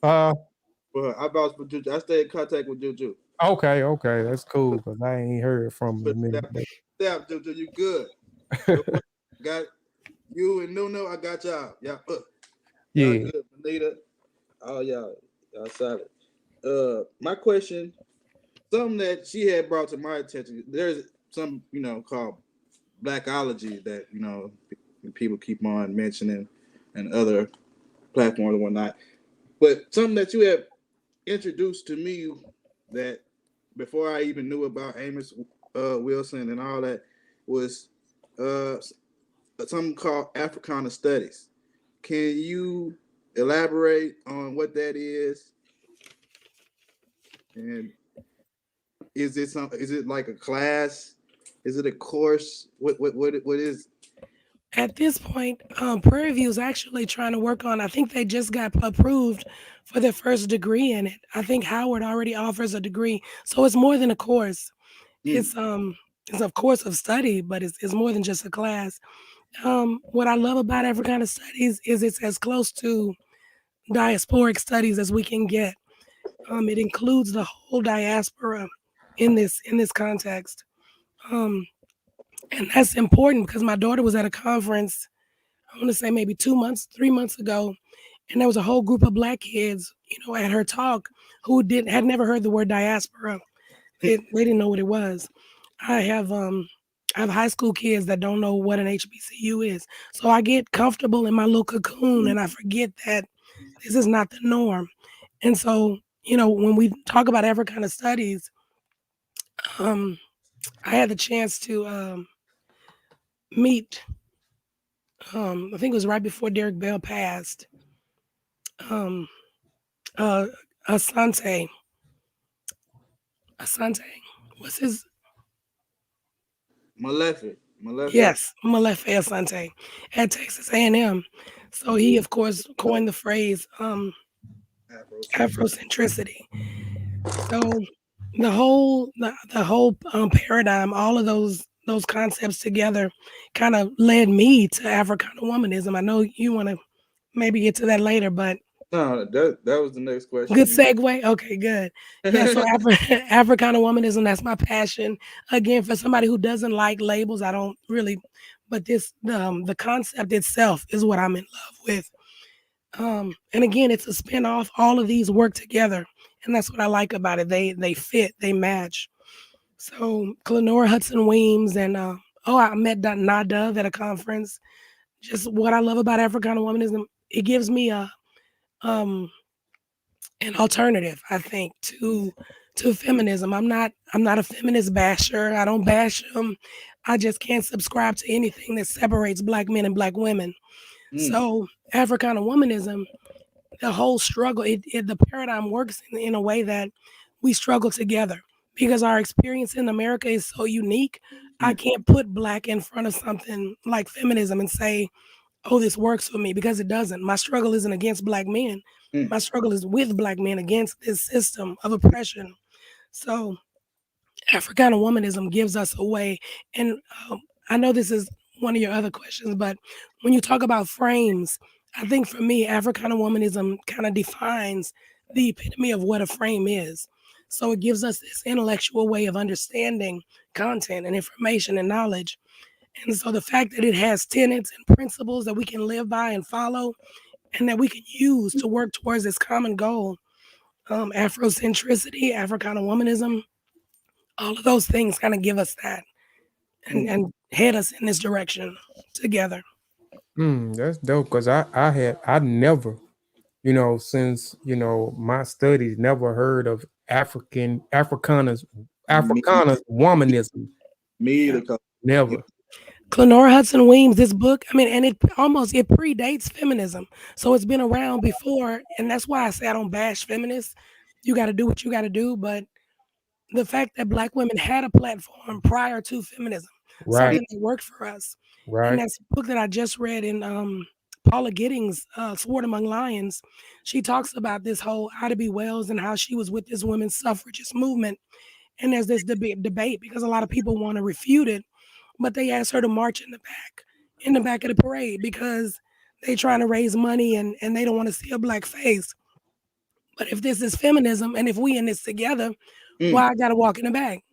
Well, I vouch for Juju. I stay in contact with Juju. Okay, that's cool because I ain't heard from him in a minute. Yeah, Juju, you good? Got you and Nuno. I got y'all. Yeah, yeah. Y'all good, Benita. Oh, y'all solid. My question, something that she had brought to my attention. There's some, called Blackology that people keep on mentioning and other platforms and whatnot. But something that you have introduced to me that before I even knew about Amos Wilson and all that was something called Africana Studies. Can you elaborate on what that is? And is it like a class? Is it a course? What is? At this point, Prairie View is actually trying to work on, I think they just got approved for their first degree in it. I think Howard already offers a degree. So it's more than a course. It's a course of study, but it's more than just a class. What I love about Africana Studies is it's as close to diasporic studies as we can get. It includes the whole diaspora in this context. And that's important because my daughter was at a conference, I want to say maybe 3 months ago, and there was a whole group of Black kids, at her talk who had never heard the word diaspora. They didn't know what it was. I have high school kids that don't know what an HBCU is. So I get comfortable in my little cocoon and I forget that this is not the norm. And so, when we talk about Africana Studies, I had the chance to meet, I think it was right before Derek Bell passed, Asante, what's his? Malefe. Yes, Malefe Asante at Texas A&M. So he, of course, coined the phrase Afrocentricity. So the whole paradigm, all of those concepts together kind of led me to Africana Womanism. I know you want to maybe get to that later, but no, that was the next question. Good segue. Okay, good. Yeah, so Africana Womanism, that's my passion. Again, for somebody who doesn't like labels, I don't really, but the concept itself is what I'm in love with. And again, it's a spinoff. All of these work together, and that's what I like about it. They fit, they match. So Clenora Hudson Weems and I met Nadav at a conference. Just what I love about Africana Womanism, it gives me an alternative, I think, to feminism. I'm not a feminist basher. I don't bash them. I just can't subscribe to anything that separates Black men and Black women. So Africana Womanism, the whole struggle, the paradigm works in a way that we struggle together because our experience in America is so unique. I can't put Black in front of something like feminism and say, oh, this works for me, because it doesn't. My struggle isn't against Black men. My struggle is with Black men against this system of oppression. So Africana Womanism gives us a way. And I know this is one of your other questions, but when you talk about frames, I think for me, Africana Womanism kind of defines the epitome of what a frame is. So it gives us this intellectual way of understanding content and information and knowledge. And so the fact that it has tenets and principles that we can live by and follow, and that we can use to work towards this common goal, Afrocentricity, Africana Womanism, all of those things kind of give us that and head us in this direction together. That's dope, because I never, since my studies, never heard of Africana's Womanism. Me either. Never. Clenora Hudson Weems, this book, I mean, and it predates feminism. So it's been around before. And that's why I say I don't bash feminists. You got to do what you got to do. But the fact that Black women had a platform prior to feminism, something that worked for us. And that's a book that I just read in Paula Giddings' Sword Among Lions. She talks about this whole Ida B. Wells and how she was with this women's suffragist movement. And there's this debate because a lot of people want to refute it, but they asked her to march in the back of the parade because they trying to raise money and they don't want to see a Black face. But if this is feminism and if we in this together, why I got to walk in the back?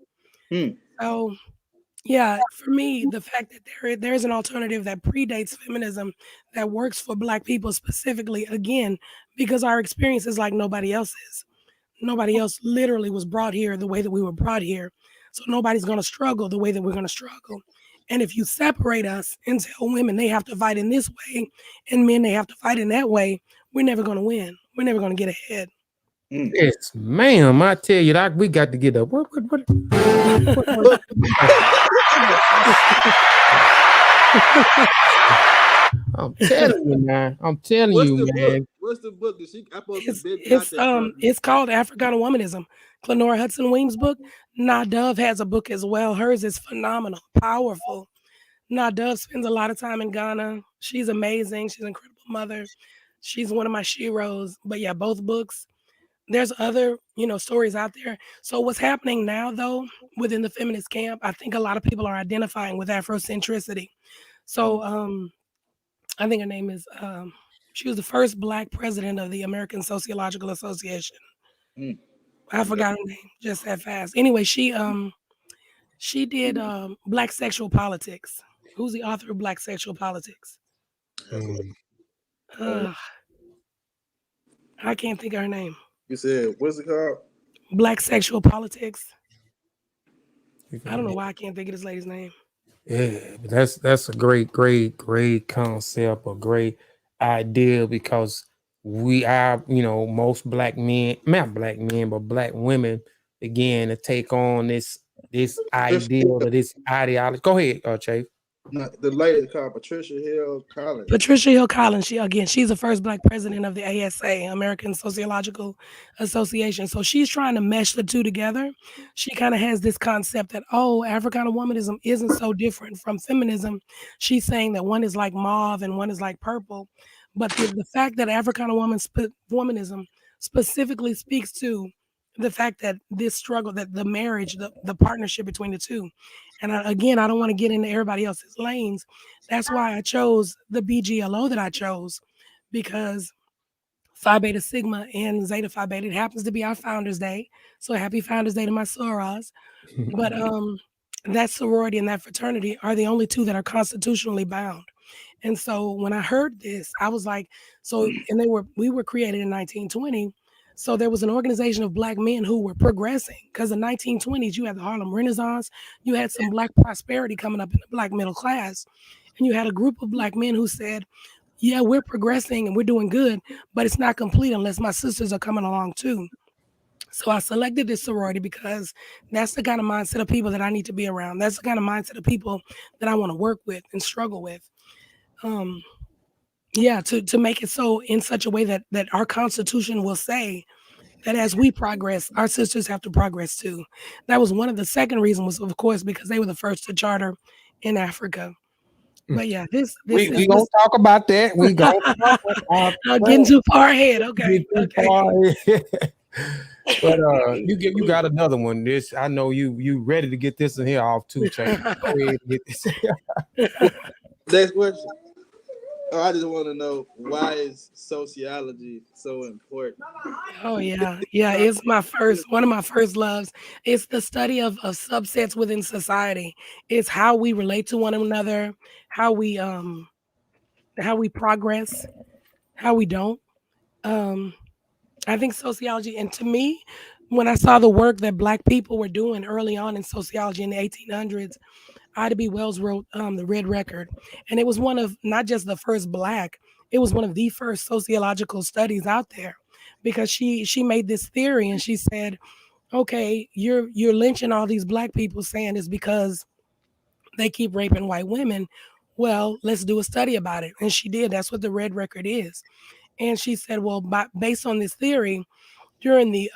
So yeah, for me, the fact that there's an alternative that predates feminism that works for Black people specifically, again, because our experience is like nobody else's. Nobody else literally was brought here the way that we were brought here. So nobody's going to struggle the way that we're going to struggle. And if you separate us and tell women they have to fight in this way and men they have to fight in that way, we're never going to win. We're never going to get ahead. Yes, ma'am. I tell you, we got to get up. What? I'm telling you, man. Man. What's the book that she? It's called Africana Womanism. Clenora Hudson Weems' book. Na Dove has a book as well. Hers is phenomenal, powerful. Na Dove spends a lot of time in Ghana. She's amazing. She's an incredible mother. She's one of my sheroes. But yeah, both books. There's other, stories out there. So what's happening now, though, within the feminist camp, I think a lot of people are identifying with Afrocentricity. So I think her name is, she was the first Black president of the American Sociological Association. I forgot her name just that fast. Anyway, she did Black Sexual Politics. Who's the author of Black Sexual Politics? I can't think of her name. You said, what's it called? Black Sexual Politics. I don't know why I can't think of this lady's name. Yeah, but that's a great concept, a great idea, because we are, most Black men, not Black men, but Black women, again, to take on this ideal or this ideology. Go ahead, Chavis. No, the lady called Patricia Hill Collins. Patricia Hill Collins. She's the first Black president of the ASA, American Sociological Association. So she's trying to mesh the two together. She kind of has this concept that, Africana Womanism isn't so different from feminism. She's saying that one is like mauve and one is like purple. But the fact that Africana Womanism specifically speaks to the fact that this struggle, that the marriage, the partnership between the two. And I don't want to get into everybody else's lanes. That's why I chose the BGLO that I chose, because Phi Beta Sigma and Zeta Phi Beta, it happens to be our Founders Day. So happy Founders Day to my sorors. But that sorority and that fraternity are the only two that are constitutionally bound. And so when I heard this, I was like, we were created in 1920. So there was an organization of Black men who were progressing, because in the 1920s, you had the Harlem Renaissance, you had some Black prosperity coming up in the Black middle class, and you had a group of Black men who said, yeah, we're progressing and we're doing good, but it's not complete unless my sisters are coming along too. So I selected this sorority because that's the kind of mindset of people that I need to be around. That's the kind of mindset of people that I want to work with and struggle with. To make it so in such a way that our Constitution will say that as we progress, our sisters have to progress too. That was one of the second reason was, of course, because they were the first to charter in Africa. But yeah, this We is gonna talk about that. We gonna talk about I'm getting too far ahead. Okay. Get too far ahead. But you got another one. This I know you ready to get this in here off too, Chase. Go ahead and get this. Next question. Oh, I just want to know, why is sociology so important? Oh yeah, it's one of my first loves. It's the study of subsets within society. It's how we relate to one another, how we progress, how we don't. I think sociology, and to me, when I saw the work that Black people were doing early on in sociology in the 1800s, Ida B. Wells wrote the Red Record, and it was one of not just the first Black, it was one of the first sociological studies out there, because she made this theory and she said, okay, you're lynching all these Black people, saying it's because they keep raping white women. Well, let's do a study about it, and she did. That's what the Red Record is. And she said, well, based on this theory, during the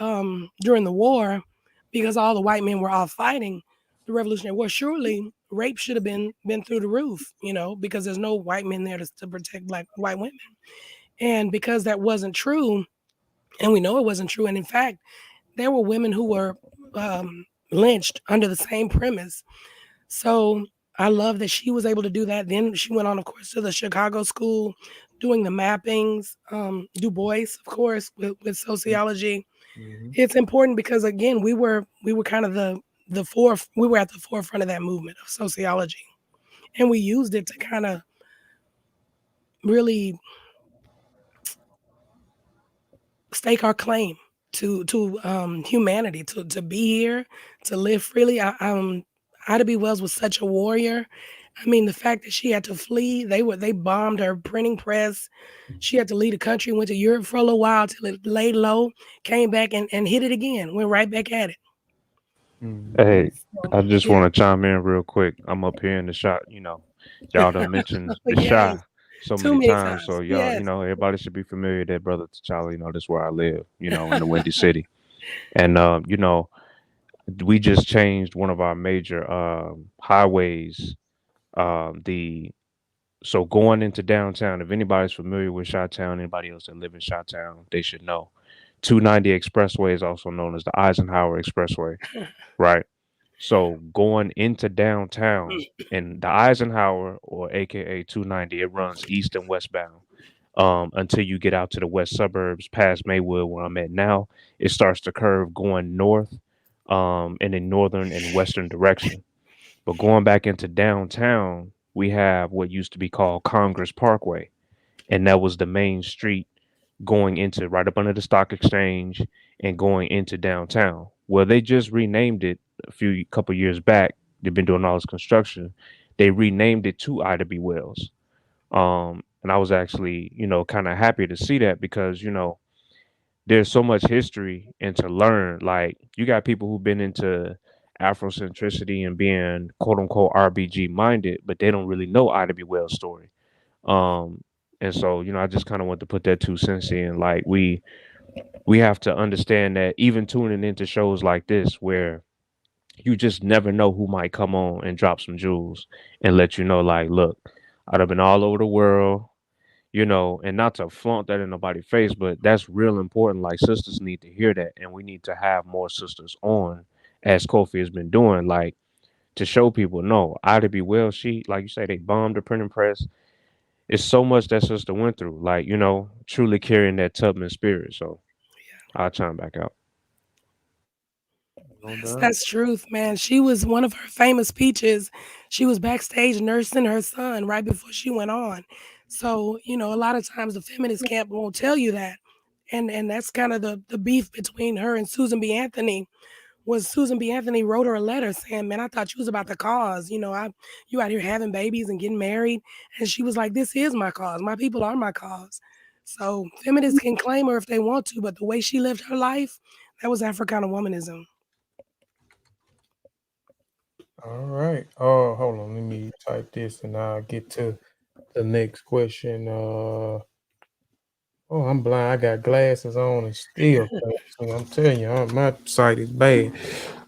war, because all the white men were all fighting the Revolutionary War, surely rape should have been through the roof, because there's no white men there to protect white women. And because that wasn't true, and we know it wasn't true, and in fact, there were women who were lynched under the same premise. So I love that she was able to do that. Then she went on, of course, to the Chicago school, doing the mappings. Du Bois, of course, with sociology. Mhm. It's important because again, we were kind of we were at the forefront of that movement of sociology, and we used it to kind of really stake our claim to humanity, to be here, to live freely. Ida B. Wells was such a warrior. I mean, the fact that she had to flee, they bombed her printing press. She had to leave the country, went to Europe for a little while till it laid low, came back and hit it again, went right back at it. Hey, So, I just yeah. want to chime in real quick. I'm up here in the shot. Y'all done mentioned the Yes, shy so too many many times. So times. y'all, Yes. everybody should be familiar with that brother T'Challa. This is where I live. In the Windy City, and we just changed one of our major highways. The So going into downtown, if anybody's familiar with Chi-Town, anybody else that live in Chi-Town, they should know. 290 Expressway is also known as the Eisenhower Expressway, right? So going into downtown, and the Eisenhower, or AKA 290, it runs east and westbound until you get out to the west suburbs past Maywood, where I'm at now. It starts to curve going north in a northern and western direction. But going back into downtown, we have what used to be called Congress Parkway, and that was the main street going into right up under the stock exchange and going into downtown. Well, they just renamed it a couple years back. They've been doing all this construction. They renamed it to Ida B. Wells. And I was actually, kind of happy to see that because, there's so much history and to learn. Like, you got people who've been into Afrocentricity and being quote unquote RBG minded, but they don't really know Ida B. Wells' story. Um, and so, I just kind of want to put that 2 cents in. Like, we have to understand that even tuning into shows like this, where you just never know who might come on and drop some jewels and let you know, like, look, I'd have been all over the world, and not to flaunt that in nobody's face, but that's real important. Like, sisters need to hear that, and we need to have more sisters on, as Kofi has been doing, like, to show people, no, Ida B. Wells, she, like you say, they bombed the printing press. It's so much that sister went through, like, truly carrying that Tubman spirit. So I'll chime back out. That's truth, man. She was one of her famous speeches. She was backstage nursing her son right before she went on. So, a lot of times the feminist camp won't tell you that. And that's kind of the beef between her and Susan B. Anthony. Was Susan B. Anthony wrote her a letter saying, man, I thought you was about the cause. You out here having babies and getting married. And she was like, this is my cause. My people are my cause. So feminists can claim her if they want to, but the way she lived her life, that was Africana Womanism. All right. Oh, hold on. Let me type this and I'll get to the next question. Oh, I'm blind. I got glasses on and still. So I'm telling you, my sight is bad.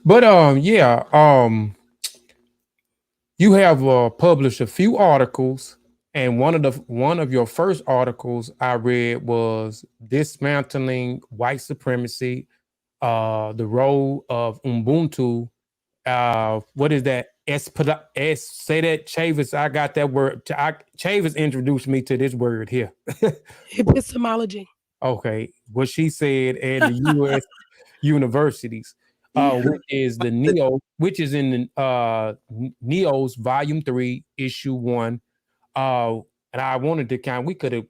But yeah, you have published a few articles, and one of your first articles I read was dismantling white supremacy, the role of Ubuntu. What is that? Say that, Chavis. I got that word. Chavis introduced me to this word here. Epistemology. Okay, what she said at the U.S. universities, Yeah. which is the which is in Neo's Volume 3, Issue 1. And I wanted to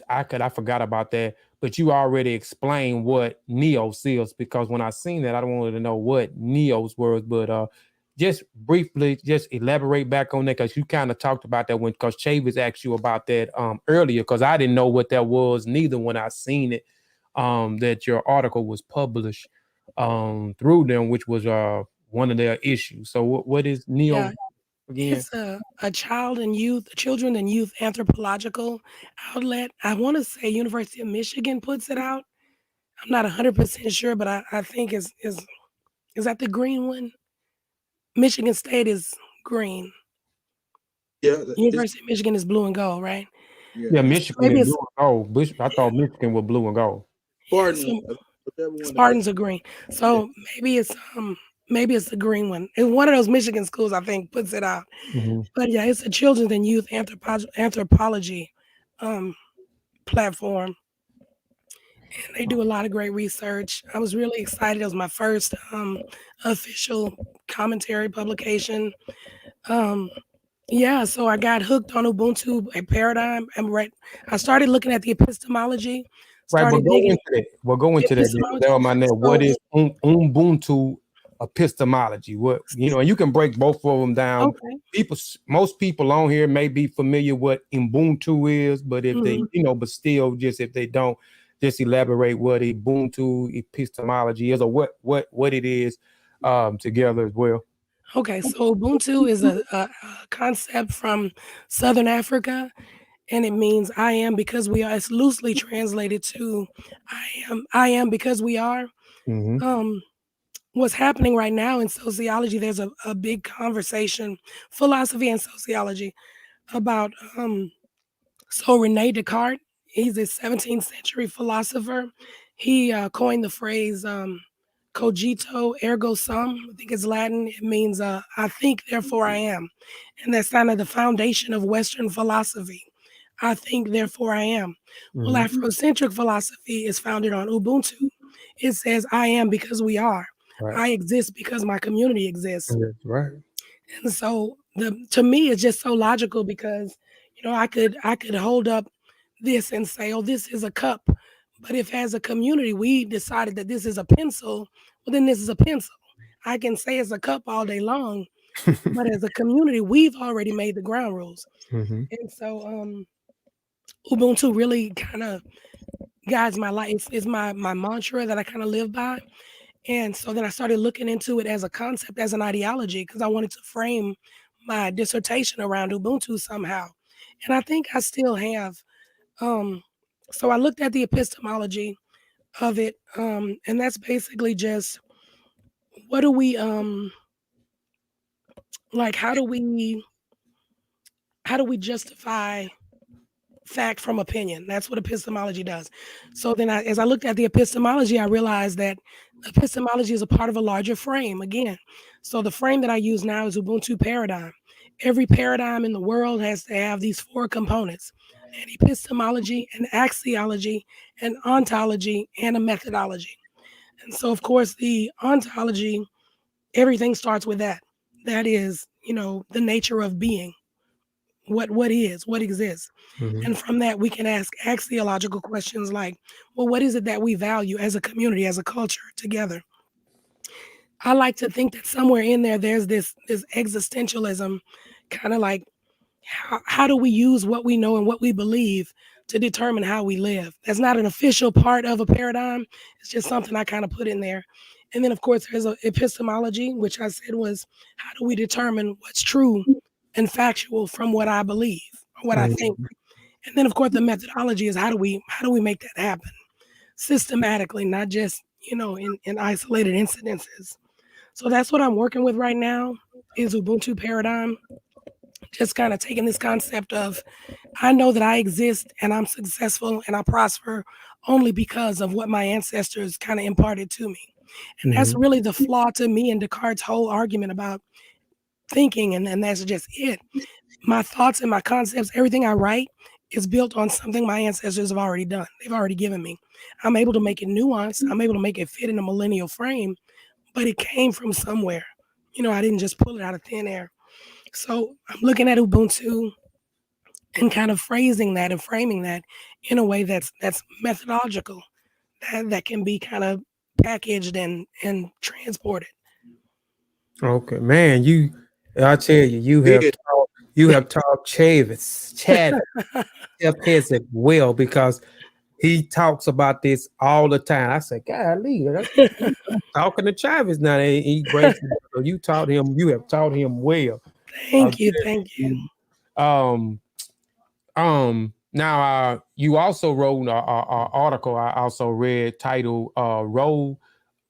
I forgot about that, but you already explained what Neos is, because when I seen that, I don't wanted to know what Neos was, but just briefly, just elaborate back on that, because you kind of talked about that because Chavis asked you about that earlier, because I didn't know what that was neither when I seen it, that your article was published through them, which was one of their issues. So what is Neo Yeah. again? It's a children and youth anthropological outlet. I want to say University of Michigan puts it out. I'm not 100% sure, but I think is that the green one? Michigan State is green. Yeah, University of Michigan is blue and gold, right? Yeah, Michigan Maybe is it's blue and gold. I thought Michigan was blue and gold. Spartan, so whichever one. Spartans are green. So maybe it's the green one. And one of those Michigan schools, I think, puts it out. Mhm. But yeah, it's a children's and youth anthropology platform. And they do a lot of great research. I was really excited. It was my first official commentary publication. Yeah, so I got hooked on Ubuntu, a paradigm. I started looking at the epistemology, Right, started digging we'll go into that. epistemology. That was my name. So, What is Ubuntu epistemology? What, and you can break both of them down. okay. Most people on here may be familiar what Ubuntu is, but if they, but still, just if they don't, just elaborate what Ubuntu epistemology is, or what it is together as well. Okay, so Ubuntu is a concept from Southern Africa, and it means I am because we are. It's loosely translated to I am because we are. Mm-hmm. What's happening right now in sociology, there's a big conversation, philosophy and sociology, about so Rene Descartes, he's a 17th century philosopher. He coined the phrase cogito ergo sum. I think it's Latin. It means I think, therefore I am. And that's kind of the foundation of Western philosophy. I think, therefore I am. Well, Afrocentric philosophy is founded on Ubuntu. It says I am because we are. Right. I exist because my community exists. That's right. And so to me, it's just so logical because, I could hold up this and say, oh, this is a cup. But if as a community, we decided that this is a pencil, well, then this is a pencil. I can say it's a cup all day long, but as a community, we've already made the ground rules. Mm-hmm. And so Ubuntu really kind of guides my life. It's my mantra that I kind of live by. And so then I started looking into it as a concept, as an ideology, because I wanted to frame my dissertation around Ubuntu somehow. And I think I still have. So I looked at the epistemology of it, and that's basically just what do we like? How do we justify fact from opinion? That's what epistemology does. So then as I looked at the epistemology, I realized that epistemology is a part of a larger frame again. So the frame that I use now is Ubuntu paradigm. Every paradigm in the world has to have these four components: an epistemology, an axiology, an ontology, and a methodology. And so, of course, the ontology, everything starts with that. That is, the nature of being. What exists. And from that, we can ask axiological questions like, well, what is it that we value as a community, as a culture together? I like to think that somewhere in there, there's this existentialism, kind of like, how do we use what we know and what we believe to determine how we live? That's not an official part of a paradigm. It's just something I kind of put in there. And then, of course, there's epistemology, which I said was, how do we determine what's true and factual from what I believe, or what I think? And then of course the methodology is how do we make that happen systematically, not just, in isolated incidences. So that's what I'm working with right now is Ubuntu paradigm. Just kind of taking this concept of I know that I exist and I'm successful and I prosper only because of what my ancestors kind of imparted to me. And that's really the flaw to me in Descartes' whole argument about thinking, and that's just it. My thoughts and my concepts, everything I write is built on something my ancestors have already done. They've already given me. I'm able to make it nuanced. I'm able to make it fit in a millennial frame, but it came from somewhere. I didn't just pull it out of thin air. So I'm looking at Ubuntu and kind of phrasing that and framing that in a way that's methodological, that can be kind of packaged and transported. Okay, man, I tell you, you have taught Chavis Tp-hsb well, because he talks about this all the time. I said, golly, that's talking to Chavis now. He breaks it down. You have taught him well. Thank you. Now you also wrote an article I also read titled Role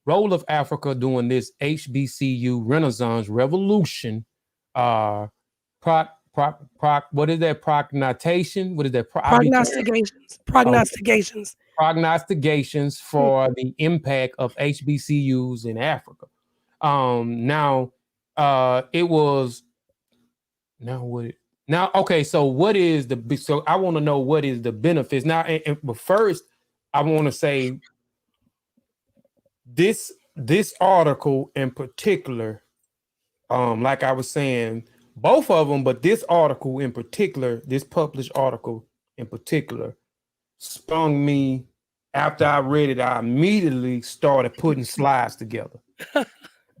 of Africa During This HBCU Renaissance Revolution. What is that? Prognostication? What is that? Prognostications for the impact of HBCUs in Africa. Okay, so I want to know what is the benefits now. But first, I want to say this article in particular, like I was saying, both of them, but this article in particular, this published article in particular, sprung me. After I read it, I immediately started putting slides together. I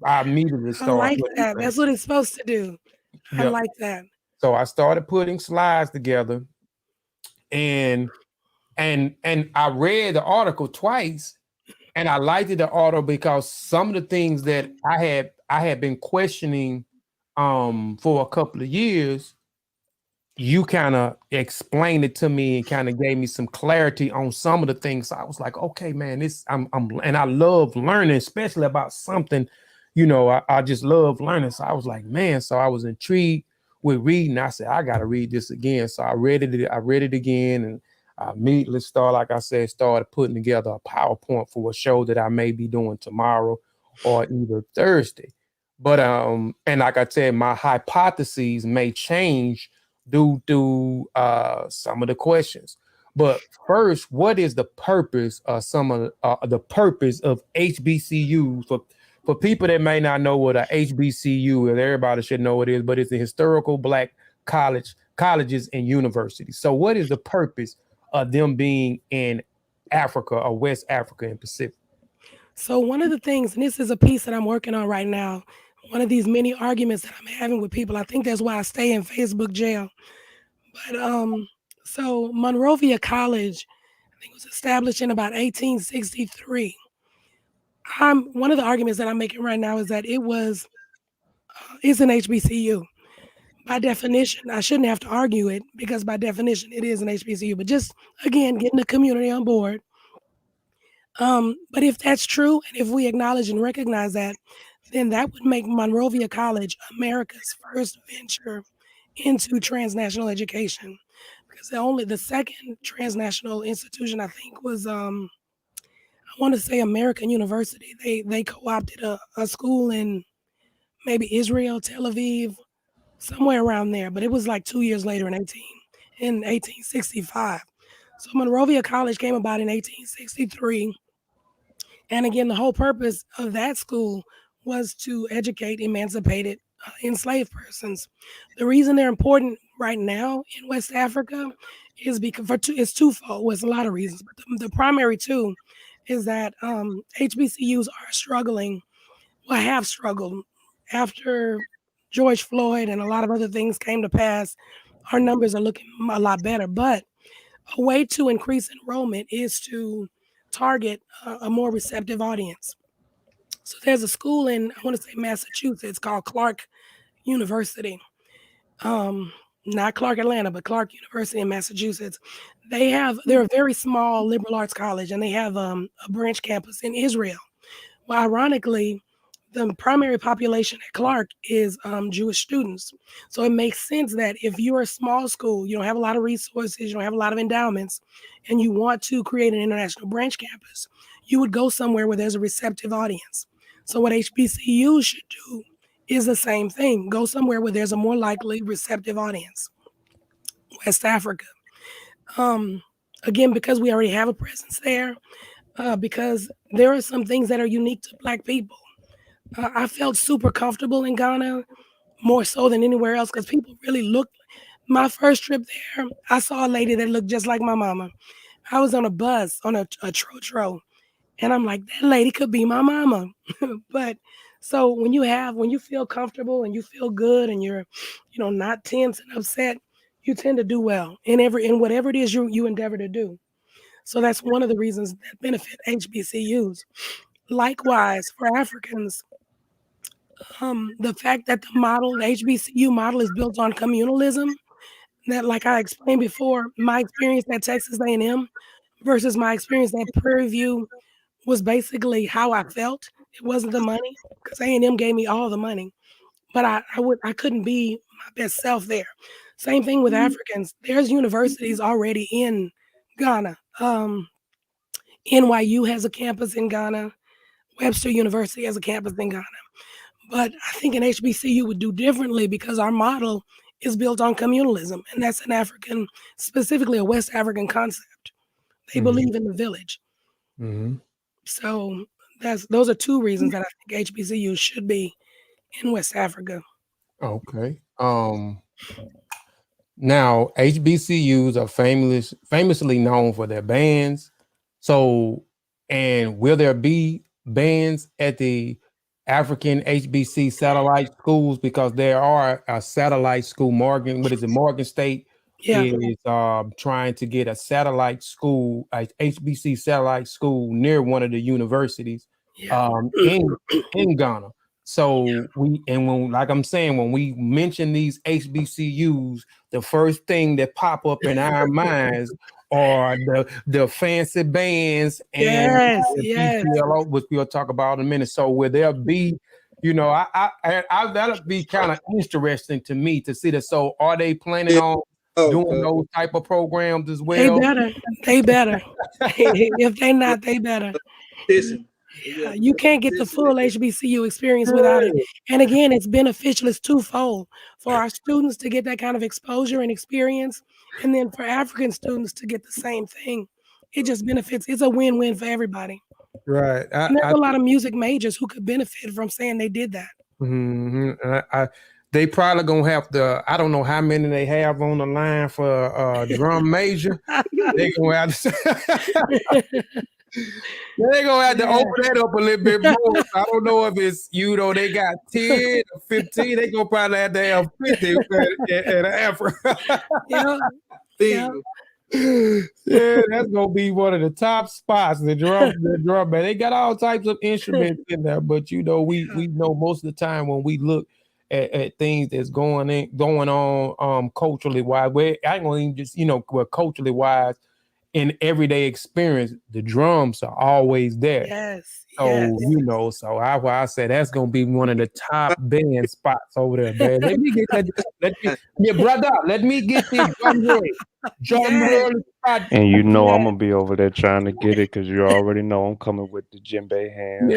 like that. That's what it's supposed to do. Yep. I like that. So I started putting slides together, and I read the article twice, and I liked the article because some of the things that I had been questioning for a couple of years, you kind of explained it to me and kind of gave me some clarity on some of the things. So I was like, okay, man, and I love learning, especially about something, I just love learning. So I was like, man, so I was intrigued with reading. I said, I got to read this again. So I read it again, and I immediately started putting together a PowerPoint for a show that I may be doing tomorrow or either Thursday. But and like I said, my hypotheses may change due to some of the questions. But first, what is the purpose of the purpose of HBCUs? For people that may not know what a HBCU is, everybody should know what it is, but it's the historical Black colleges and universities. So what is the purpose of them being in Africa or West Africa and Pacific? So one of the things, and this is a piece that I'm working on right now, one of these many arguments that I'm having with people, I think that's why I stay in Facebook jail. But so Monrovia College, I think, was established in about 1863. One of the arguments that I'm making right now is that it's an HBCU. By definition, I shouldn't have to argue it because by definition, it is an HBCU. But just, again, getting the community on board. But if that's true, and if we acknowledge and recognize that, then that would make Monrovia College America's first venture into transnational education. Because the second transnational institution, I think, was I want to say American University. They co-opted a school in maybe Israel, Tel Aviv, somewhere around there. But it was like 2 years later in 1865. So Monrovia College came about in 1863. And again, the whole purpose of that school was to educate emancipated enslaved persons. The reason they're important right now in West Africa is because it's twofold. Well, it's a lot of reasons, but the primary two is that HBCUs are struggling, have struggled after George Floyd and a lot of other things came to pass. Our numbers are looking a lot better, but a way to increase enrollment is to target a more receptive audience. So there's a school in, I want to say Massachusetts, called Clark University. not Clark Atlanta, but Clark University in Massachusetts. They're a very small liberal arts college, and they have a branch campus in Israel. Well, ironically, the primary population at Clark is Jewish students. So it makes sense that if you're a small school, you don't have a lot of resources, you don't have a lot of endowments, and you want to create an international branch campus, you would go somewhere where there's a receptive audience. So what HBCU should do is the same thing. Go somewhere where there's a more likely receptive audience. West Africa. Again, because we already have a presence there, because there are some things that are unique to Black people. I felt super comfortable in Ghana, more so than anywhere else, because people really looked. My first trip there, I saw a lady that looked just like my mama. I was on a bus, on a tro-tro, and I'm like, that lady could be my mama. But so when you feel comfortable and you feel good and you're, not tense and upset, you tend to do well in whatever it is you endeavor to do. So that's one of the reasons that benefit HBCUs. Likewise, for Africans, the fact that the HBCU model is built on communalism, that, like I explained before, my experience at Texas A&M versus my experience at Prairie View was basically how I felt. It wasn't the money, because A&M gave me all the money, but I couldn't be my best self there. Same thing with Africans. There's universities already in Ghana. NYU has a campus in Ghana. Webster University has a campus in Ghana. But I think an HBCU would do differently because our model is built on communalism, and that's an African, specifically a West African concept. They believe in the village. So those are two reasons that I think HBCU should be in West Africa. Okay. Now HBCUs are famously known for their bands. So, and will there be bands at the African HBC satellite schools? Because there are a satellite school, Morgan State is trying to get a satellite school, a HBC satellite school near one of the universities in Ghana. So when we mention these HBCUs, the first thing that pop up in our minds are the fancy bands and BGLO, which we'll talk about in a minute. So will there be, that'll be kind of interesting to me to see that. So are they planning on doing those type of programs as well? They better. If they not, they better. Yeah, you can't get the full HBCU experience without it. And again, it's beneficial. It's twofold for our students to get that kind of exposure and experience, and then for African students to get the same thing. It just benefits. It's a win-win for everybody. Right. And there's a lot of music majors who could benefit from saying they did that. They probably gonna have to. I don't know how many they have on the line for drum major. They gonna have to. They're gonna have to open that up a little bit more. I don't know if it's they got 10 or 15. They gonna probably have to have 50 at Africa. Yeah, that's gonna be one of the top spots. The drum band. They got all types of instruments in there, but we know most of the time when we look at things that's going on culturally wise. I ain't gonna even just culturally wise. In everyday experience, the drums are always there. So I said that's gonna be one of the top band spots over there, man. Let me get that. Let me get this drum roll spot. And I'm gonna be over there trying to get it because you already know I'm coming with the djembe hands.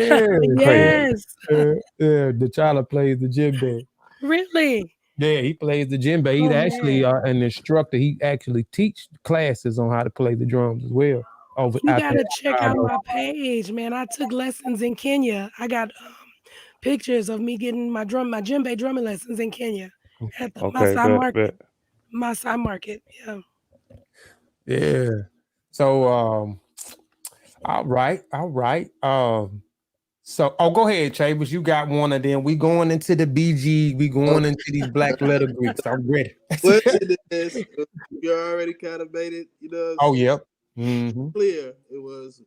The child plays the djembe. Really? Yeah, he plays the djembe. He's actually an instructor. He actually teaches classes on how to play the drums as well. You gotta check out my page, man. I took lessons in Kenya. I got pictures of me getting my djembe drumming lessons in Kenya at the Maasai Market. Yeah. So all right. So, go ahead, Chavis. You got one, and then we going into the BG. We going into these black letter Greeks. I'm ready. You already kind of made it, yep. Clear. It was,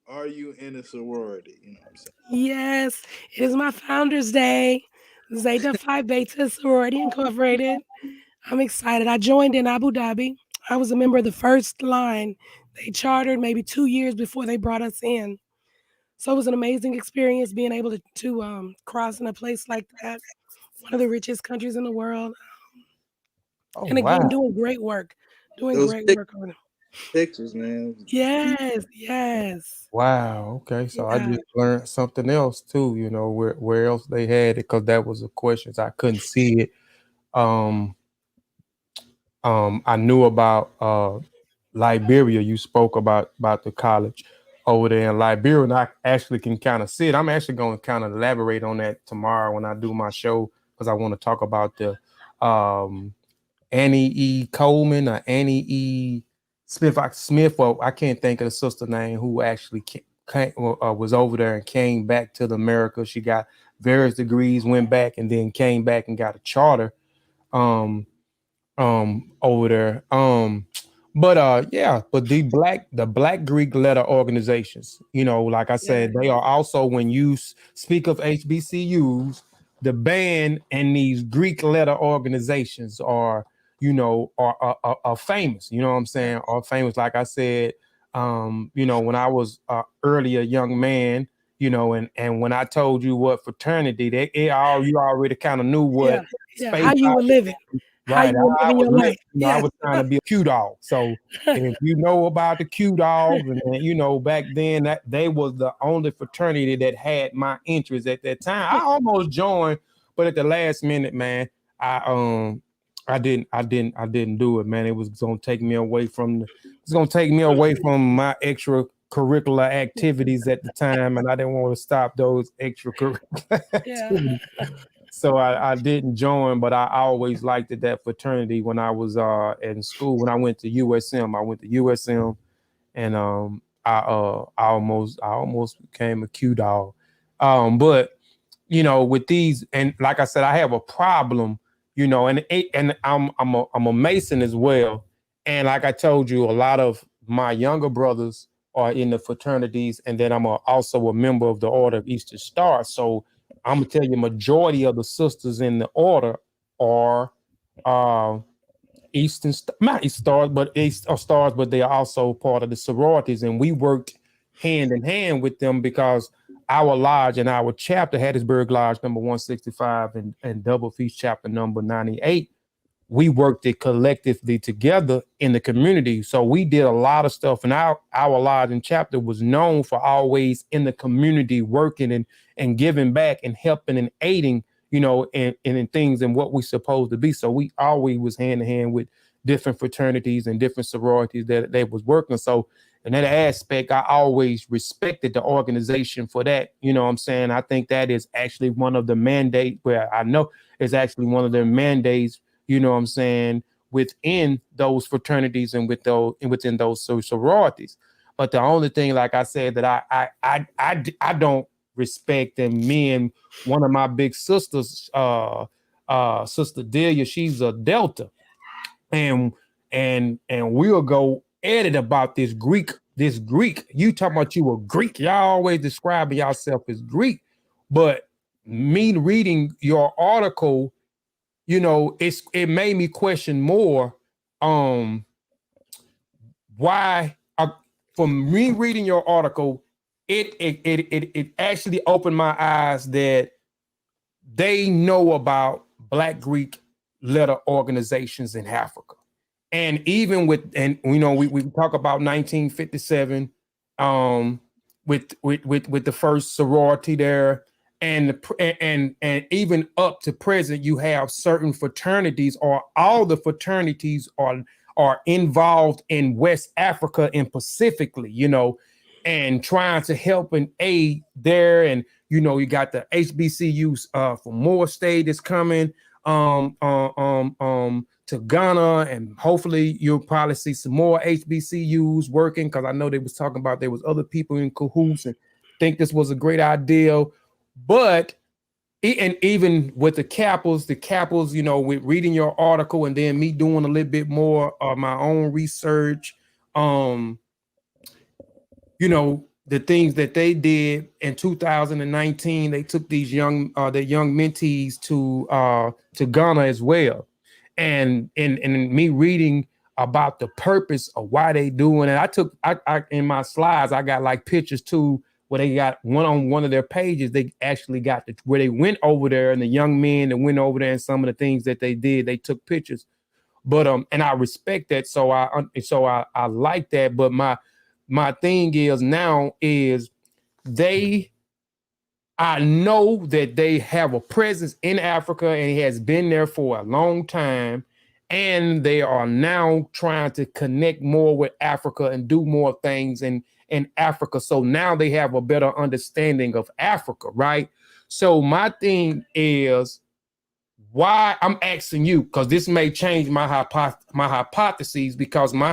are you in a sorority? You know what I'm saying? Yes, it is my Founders Day. Zeta Phi Beta Sorority Incorporated. I'm excited. I joined in Abu Dhabi. I was a member of the first line. They chartered maybe 2 years before they brought us in. So it was an amazing experience being able to cross in a place like that, one of the richest countries in the world. Oh And again, wow. doing great work, doing Those great work on it. pictures, man. Yes, yes. Wow. Okay. So I Yeah, just learned something else too. You know where else they had it, because that was a question. I couldn't see it. Um. I knew about Liberia. You spoke about the college over there in Liberia, and I actually can kind of see it. I'm actually going to kind of elaborate on that tomorrow when I do my show, because I want to talk about the Annie E. Coleman or Annie E. Smith, or I can't think of the sister name, who actually was over there and came back to the America. She got various degrees, went back, and then came back and got a charter over there. But the black Greek letter organizations, you know, like I said, yeah, they are also, when you speak of HBCUs, the band and these Greek letter organizations are, you know, are famous. You know what I'm yeah, saying? Are famous. Like I said, you know, when I was earlier young man, you know, and when I told you what fraternity, you already kind of knew yeah, what yeah. space How you were living, how Right. you were I living was, your life. you know, I Yeah, was trying to be a Q dog. So if you know about the Q dogs, and then, you know, back then that they was the only fraternity that had my interest at that time. I almost joined, but at the last minute, man, I didn't do it, man. It was gonna take me away from my extracurricular activities at the time, and I didn't want to stop those extracurricular yeah, activities. So I didn't join, but I always liked that fraternity when I was in school. When I went to USM, and I almost became a Q dog. But you know, with these, and like I said, I have a problem, you know, and I'm a Mason as well. And like I told you, a lot of my younger brothers are in the fraternities, and then I'm also a member of the Order of Eastern Star. So I'm gonna tell you, majority of the sisters in the order are uh, not Eastern Stars, but East Stars, but they are also part of the sororities, and we worked hand in hand with them, because our lodge and our chapter, Hattiesburg Lodge number 165 and Double Feast chapter number 98, we worked it collectively together in the community. So we did a lot of stuff, and our lodge and chapter was known for always in the community working and giving back and helping and aiding, you know, and in things and what we supposed to be. So we always was hand in hand with different fraternities and different sororities that they was working. So in that aspect, I always respected the organization for that. You know what I'm saying? I think that is actually one of the mandates, where I know is actually one of their mandates, you know what I'm saying, within those fraternities and within those sororities. But the only thing, like I said, that I don't respect, and me and one of my big sisters, Sister Delia, she's a Delta, and we'll go at it about this Greek. You talking about you a Greek? Y'all always describing yourself as Greek, but me reading your article, you know, it made me question more why from me reading your article, it actually opened my eyes that they know about Black Greek letter organizations in Africa. And even with, and you know, we talk about 1957 with the first sorority there, and even up to present, you have certain fraternities, or all the fraternities are involved in West Africa and specifically, you know, and trying to help and aid there. And you know, you got the HBCUs for Moore State is coming to Ghana, and hopefully you'll probably see some more HBCUs working, because I know they was talking about there was other people in cahoots and think this was a great idea. But and even with the Capples, you know, with reading your article and then me doing a little bit more of my own research, you know, the things that they did in 2019, they took these young mentees to Ghana as well. and me reading about the purpose of why they doing it. I in my slides, I got like pictures too, where they got one of their pages. They actually got where they went over there, and the young men that went over there and some of the things that they did, they took pictures. But and I respect that, so I like that. But my thing is now is I know that they have a presence in Africa, and it has been there for a long time. And they are now trying to connect more with Africa and do more things in Africa. So now they have a better understanding of Africa, right? So my thing is, why I'm asking you, because this may change my hypotheses, because my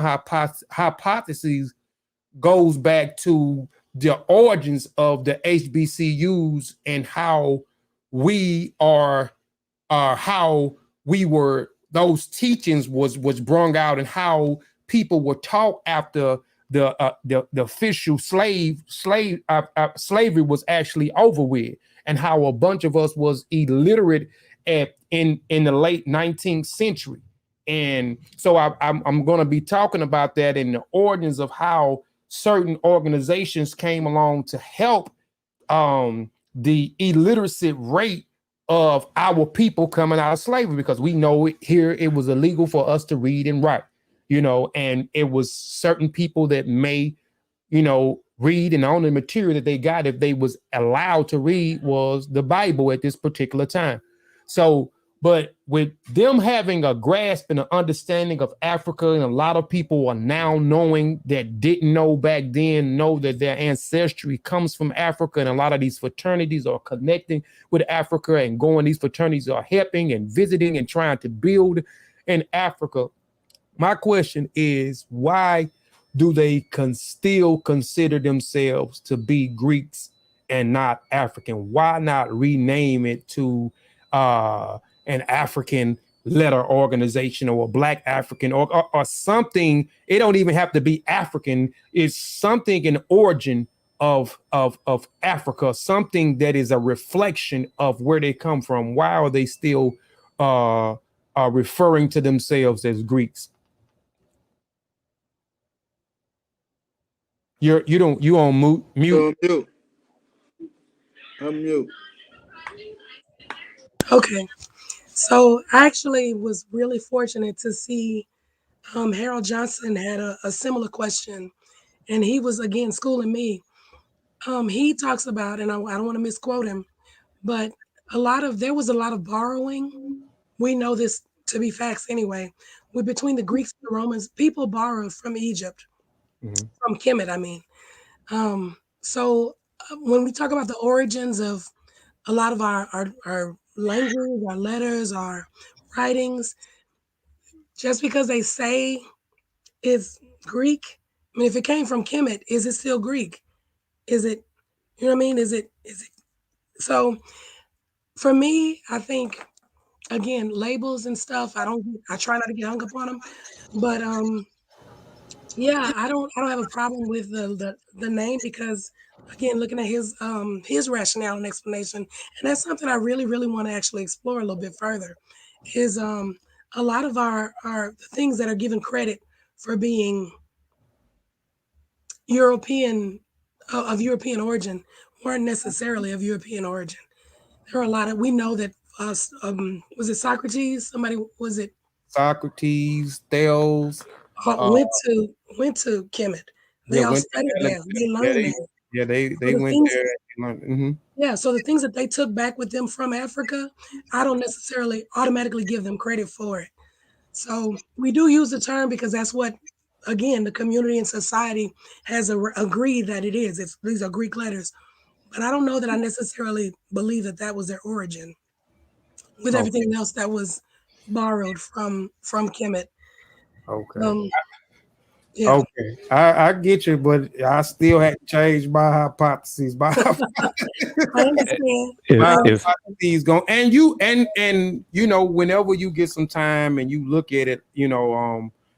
hypotheses goes back to the origins of the HBCUs and how we are, how we were, those teachings was brung out, and how people were taught after the official slavery was actually over with, and how a bunch of us was illiterate in the late 19th century. And so I'm going to be talking about that in the origins of how certain organizations came along to help the illiteracy rate of our people coming out of slavery, because we know here it was illegal for us to read and write, and it was certain people that may, read, and the only material that they got, if they was allowed to read, was the Bible at this particular time. So, but with them having a grasp and an understanding of Africa, and a lot of people are now knowing that didn't know back then, know that their ancestry comes from Africa, and a lot of these fraternities are connecting with Africa and going, these fraternities are helping and visiting and trying to build in Africa. My question is, why do they still consider themselves to be Greeks and not African? Why not rename it to an African letter organization, or a Black African, or something? It don't even have to be African. It's something in origin of Africa, something that is a reflection of where they come from. Why are they still referring to themselves as Greeks? You on mute. Unmute. Okay. So I actually was really fortunate to see Harold Johnson had a similar question, and he was, again, schooling me. He talks about, and I don't want to misquote him, but there was a lot of borrowing. We know this to be facts anyway. Between the Greeks and the Romans, people borrowed from Egypt, from Kemet, I mean. So when we talk about the origins of a lot of our language, our letters, our writings, just because they say it's Greek, I mean, if it came from Kemet, is it still Greek? Is it, you know what I mean? Is it? So for me, I think, again, labels and stuff, I try not to get hung up on them, but yeah, I don't have a problem with the name, because, again, looking at his rationale and explanation, and that's something I really, really want to actually explore a little bit further, is a lot of our things that are given credit for being European, of European origin, weren't necessarily of European origin. There are a lot of, we know that was it Socrates? Was it Socrates, Thales went to Kemet. They all studied there. They learned there. Yeah, they went there and learned. Yeah, so the things that they took back with them from Africa, I don't necessarily automatically give them credit for it. So we do use the term because that's what, again, the community and society has agreed that it is. These are Greek letters. But I don't know that I necessarily believe that that was their origin, with everything else that was borrowed from Kemet. Okay. Yeah. Okay, I get you, but I still had to change my hypotheses. I understand. Hypotheses go, and whenever you get some time and you look at it,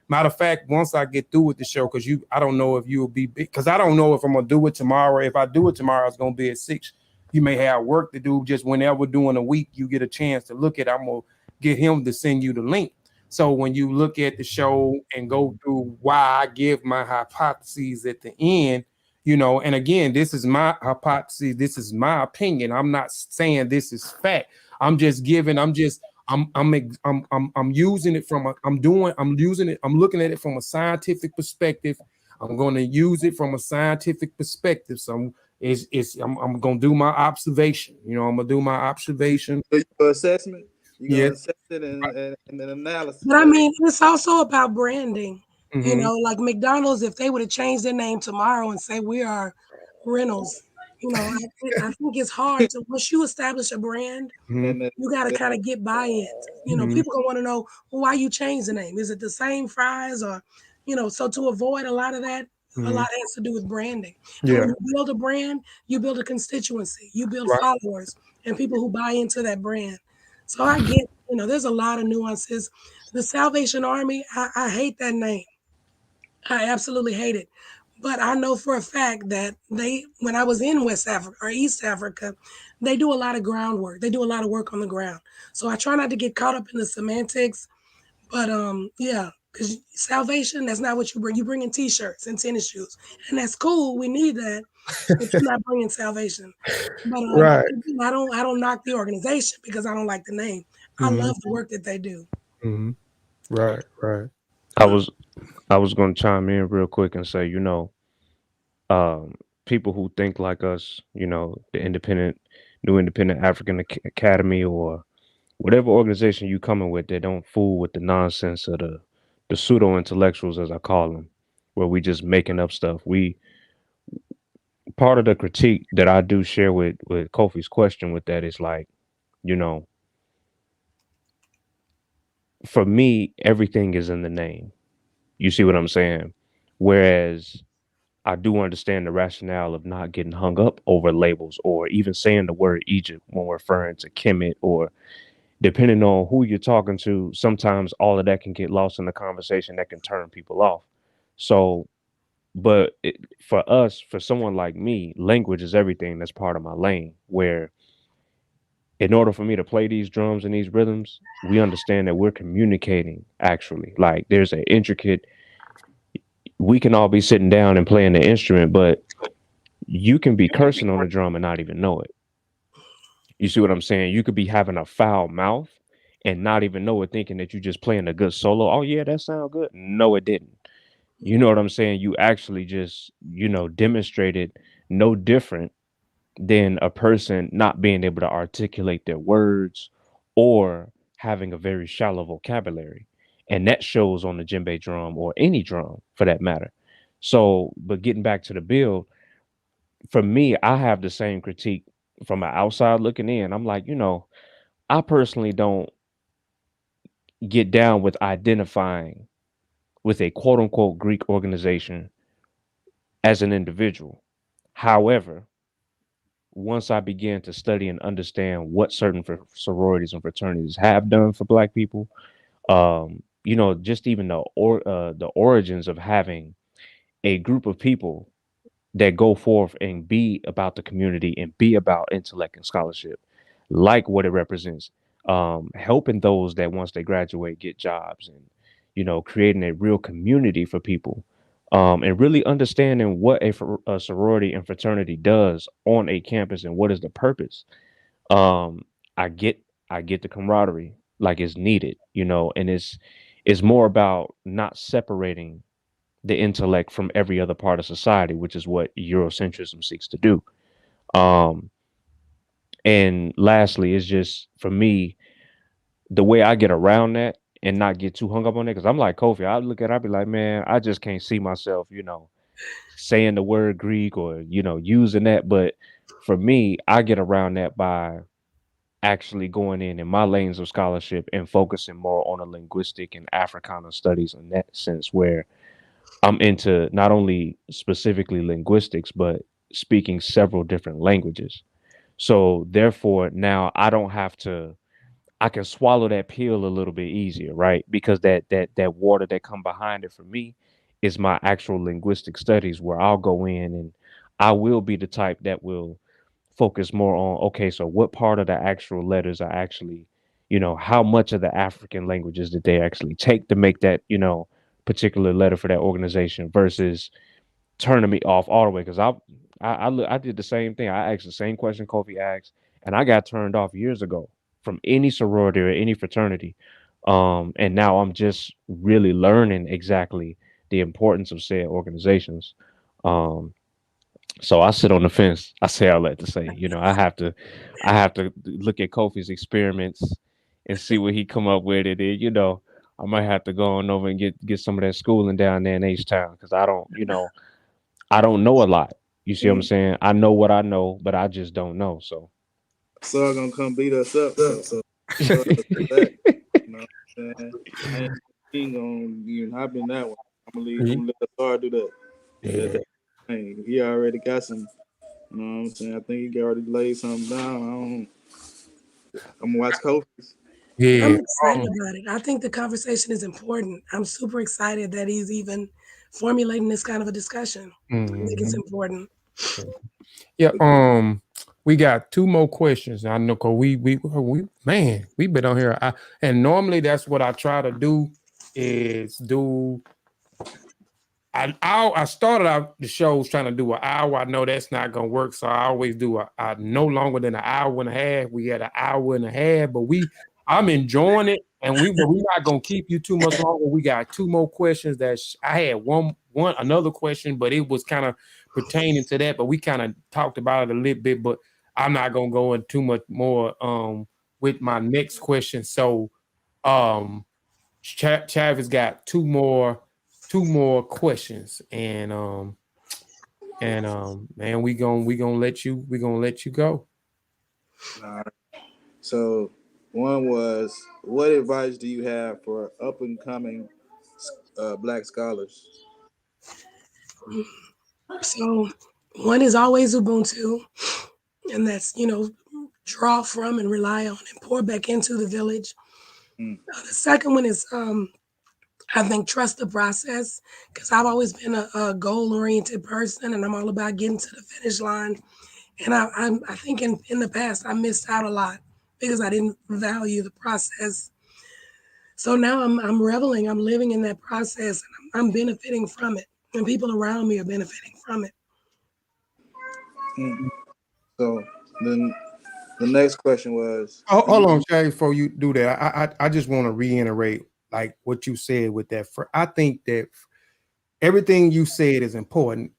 matter of fact, once I get through with the show, because I don't know if you will be big, because I don't know if I'm gonna do it tomorrow. If I do it tomorrow, it's gonna be at 6. You may have work to do. Just whenever during a week you get a chance to look at it, I'm gonna get him to send you the link. So when you look at the show and go through why I give my hypotheses at the end, you know, and again, this is my hypothesis, this is my opinion. I'm not saying this is fact. I'm just giving, I'm using it from I'm looking at it from a scientific perspective. I'm going to use it from a scientific perspective. So I'm going to do my observation. You know, I'm going to do my observation. Your assessment. You're Yeah. gonna assess it and an analysis. But I mean, it's also about branding. You Mhm. know, like McDonald's, if they would have changed their name tomorrow and say we are Reynolds, you know, I think it's hard to once you establish a brand, Mhm. you got to kind of get by it. You know, Mhm. people gonna want to know, well, why you changed the name. Is it the same fries or, you know? So to avoid a lot of that, a lot has to do with branding. And Yeah. when you build a brand, you build a constituency, you build Right. followers and people who buy into that brand. So I get, you know, there's a lot of nuances. The Salvation Army, I hate that name. I absolutely hate it. But I know for a fact that when I was in West Africa or East Africa, they do a lot of groundwork. They do a lot of work on the ground. So I try not to get caught up in the semantics. But yeah, because salvation, that's not what you bring. You bring in t-shirts and tennis shoes, and that's cool. We need that, but you're not bringing salvation. But Right. I don't knock the organization because I don't like the name. I Mhm. love the work that they do. Mhm. Right. Right. I was I was going to chime in real quick and say, you know, um, people who think like us, you know, the New Independent African Academy or whatever organization you coming with, they don't fool with the nonsense of the pseudo intellectuals, as I call them, where we just making up stuff. We part of the critique that I do share with Kofi's question with that is like, you know, for me, everything is in the name. You see what I'm saying? Whereas I do understand the rationale of not getting hung up over labels or even saying the word Egypt when referring to Kemet or depending on who you're talking to, sometimes all of that can get lost in the conversation that can turn people off. So, but for us, for someone like me, language is everything. That's part of my lane. Where in order for me to play these drums and these rhythms, we understand that we're communicating actually. Like there's an intricate, we can all be sitting down and playing the instrument, but you can be cursing on the drum and not even know it. You see what I'm saying? You could be having a foul mouth and not even know it, thinking that you're just playing a good solo. Oh yeah, that sounds good. No, it didn't. You know what I'm saying? You actually just, you know, demonstrated no different than a person not being able to articulate their words or having a very shallow vocabulary. And that shows on the djembe drum or any drum for that matter. So, but getting back to the build, for me, I have the same critique from an outside looking in. I'm like, you know, I personally don't get down with identifying with a quote unquote Greek organization as an individual. However, once I began to study and understand what certain sororities and fraternities have done for Black people, you know, just even the origins of having a group of people that go forth and be about the community and be about intellect and scholarship, like what it represents, helping those that once they graduate get jobs and, you know, creating a real community for people, and really understanding what a sorority and fraternity does on a campus and what is the purpose. Um, I get I get the camaraderie like it's needed, you know, and it's more about not separating the intellect from every other part of society, which is what Eurocentrism seeks to do. Um, and lastly, it's just for me, the way I get around that and not get too hung up on it, because I'm like Kofi, I look at it, I be like, man, I just can't see myself, you know, saying the word Greek or, you know, using that. But for me, I get around that by actually going in my lanes of scholarship and focusing more on a linguistic and Africana studies in that sense, where I'm into not only specifically linguistics, but speaking several different languages. So therefore, now I don't have to. I can swallow that pill a little bit easier, right? Because that water that come behind it for me is my actual linguistic studies, where I'll go in and I will be the type that will focus more on, okay, so what part of the actual letters are actually, how much of the African languages did they actually take to make that, particular letter for that organization versus turning me off all the way. Because I did the same thing. I asked the same question Kofi asked, and I got turned off years ago from any sorority or any fraternity. And now I'm just really learning exactly the importance of said organizations. Um, so I sit on the fence. I say all that to say, I have to look at Kofi's experiments and see what he come up with. And then, I might have to go on over and get some of that schooling down there in H Town because I don't know a lot. You see what I'm saying? I know what I know, but I just don't know. So Gonna come beat us up. So that, you know what I'm saying? I ain't gonna even hop in that one. I'm gonna let Sar do that. Yeah. Hey, he already got some. You know what I'm saying? I think he already laid something down. I'm gonna watch Kofi's. Yeah. I'm excited about it. I think the conversation is important. I'm super excited that he's even formulating this kind of a discussion. I think it's important. Yeah. We got 2 more questions. I know, cause we've been on here. And normally that's what I try to do is do. I started out the shows trying to do an hour. I know that's not gonna work, so I always do a no longer than an hour and a half. We had an hour and a half, but I'm enjoying it, and we're not gonna keep you too much longer. We got 2 more questions that I had another question, but it was kind of pertaining to that, but we kind of talked about it a little bit, but I'm not gonna go into too much more with my next question. So Chavis got two more questions, and man, we gonna let you go. All right. So one was, what advice do you have for up and coming Black scholars? So one is always Ubuntu, and that's, draw from and rely on and pour back into the village. The second one is, I think, trust the process, because I've always been a goal-oriented person, and I'm all about getting to the finish line. And I think in the past, I missed out a lot because I didn't value the process. So now I'm reveling, I'm living in that process, and I'm benefiting from it, and people around me are benefiting from it. So then the next question was, Hold on, Jay, before you do that, I just want to reiterate like what you said with that. I think that everything you said is important,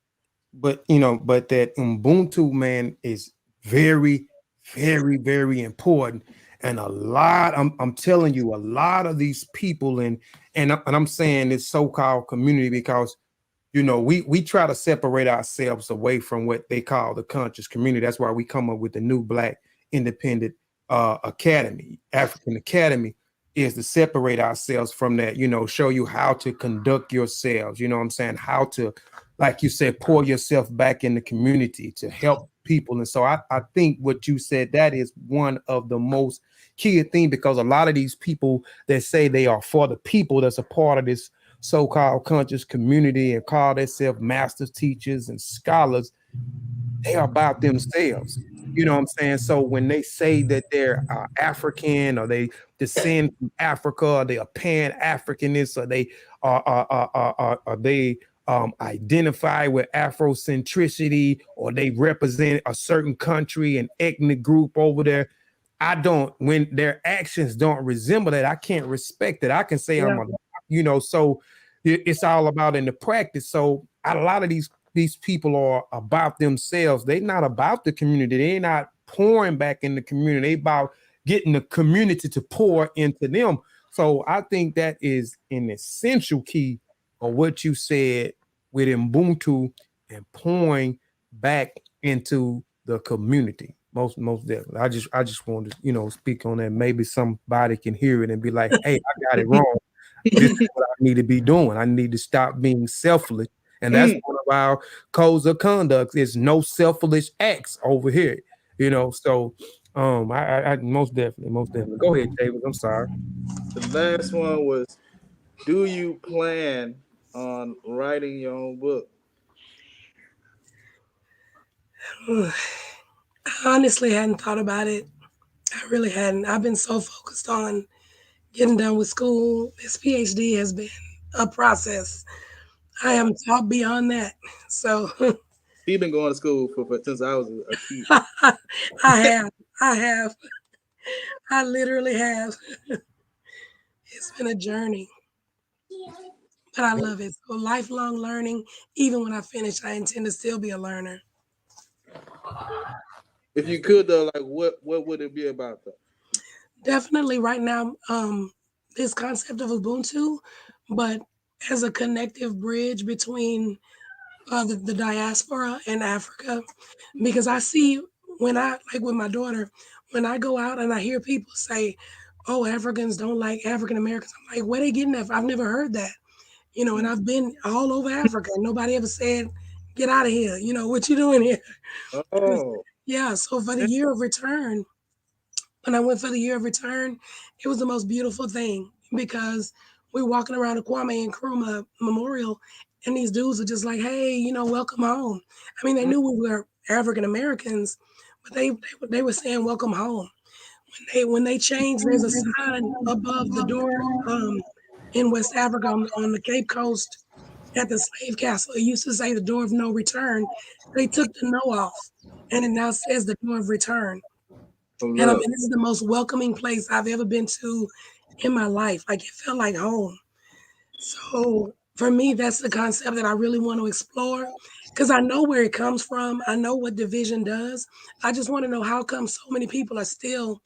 but that Ubuntu, man, is very, very, very important. And I'm telling you, a lot of these people and I'm saying this so-called community because we try to separate ourselves away from what they call the conscious community. That's why we come up with the new Black Independent Academy, African Academy, is to separate ourselves from that, show you how to conduct yourselves, what I'm saying, how to, like you said, pour yourself back in the community to help people. And so I think what you said, that is one of the most key thing, because a lot of these people that say they are for the people that's a part of this so-called conscious community and call themselves masters, teachers, and scholars, they are about themselves. You know what I'm saying? So when they say that they're African, or they descend from Africa, or they are Pan-Africanists, or they identify with Afrocentricity, or they represent a certain country and ethnic group over there, when their actions don't resemble that, I can't respect it. I can say so it's all about in the practice. So a lot of these people are about themselves. They're not about the community. They're not pouring back in the community. They about getting the community to pour into them. So I think that is an essential key of what you said with Ubuntu and pouring back into the community. Most definitely. I just wanted to, speak on that. Maybe somebody can hear it and be like, hey, I got it wrong. This is what I need to be doing. I need to stop being selfish. And that's one of our codes of conduct, is no selfish acts over here. So I most definitely. Go ahead, David. I'm sorry. the last one was, do you plan on writing your own book? I honestly hadn't thought about it. I really hadn't. I've been so focused on getting done with school. This PhD has been a process. I am taught beyond that. So He been going to school for since I was a kid. I have. I have. I literally have. It's been a journey, but I love it. So lifelong learning. Even when I finish, I intend to still be a learner. If you could though, like what would it be about though? Definitely right now, this concept of Ubuntu, but as a connective bridge between the diaspora and Africa, because I see when I like with my daughter, when I go out and I hear people say, "Oh, Africans don't like African Americans," I'm like, "Where they getting that? I've never heard that." And I've been all over Africa. Nobody ever said, "Get out of here." What you doing here? Oh, Yeah. So for the year of return, when I went for the year of return, it was the most beautiful thing because we're walking around the Kwame Nkrumah Memorial, and these dudes are just like, "Hey, welcome home." I mean, they knew we were African Americans, but they were saying, "Welcome home." When they changed, there's a sign above the door in West Africa on the Cape Coast at the slave castle. It used to say the door of no return. They took the no off, and it now says the door of return. And I mean, this is the most welcoming place I've ever been to in my life. Like, it felt like home. So for me, that's the concept that I really want to explore because I know where it comes from. I know what division does. I just want to know how come so many people are still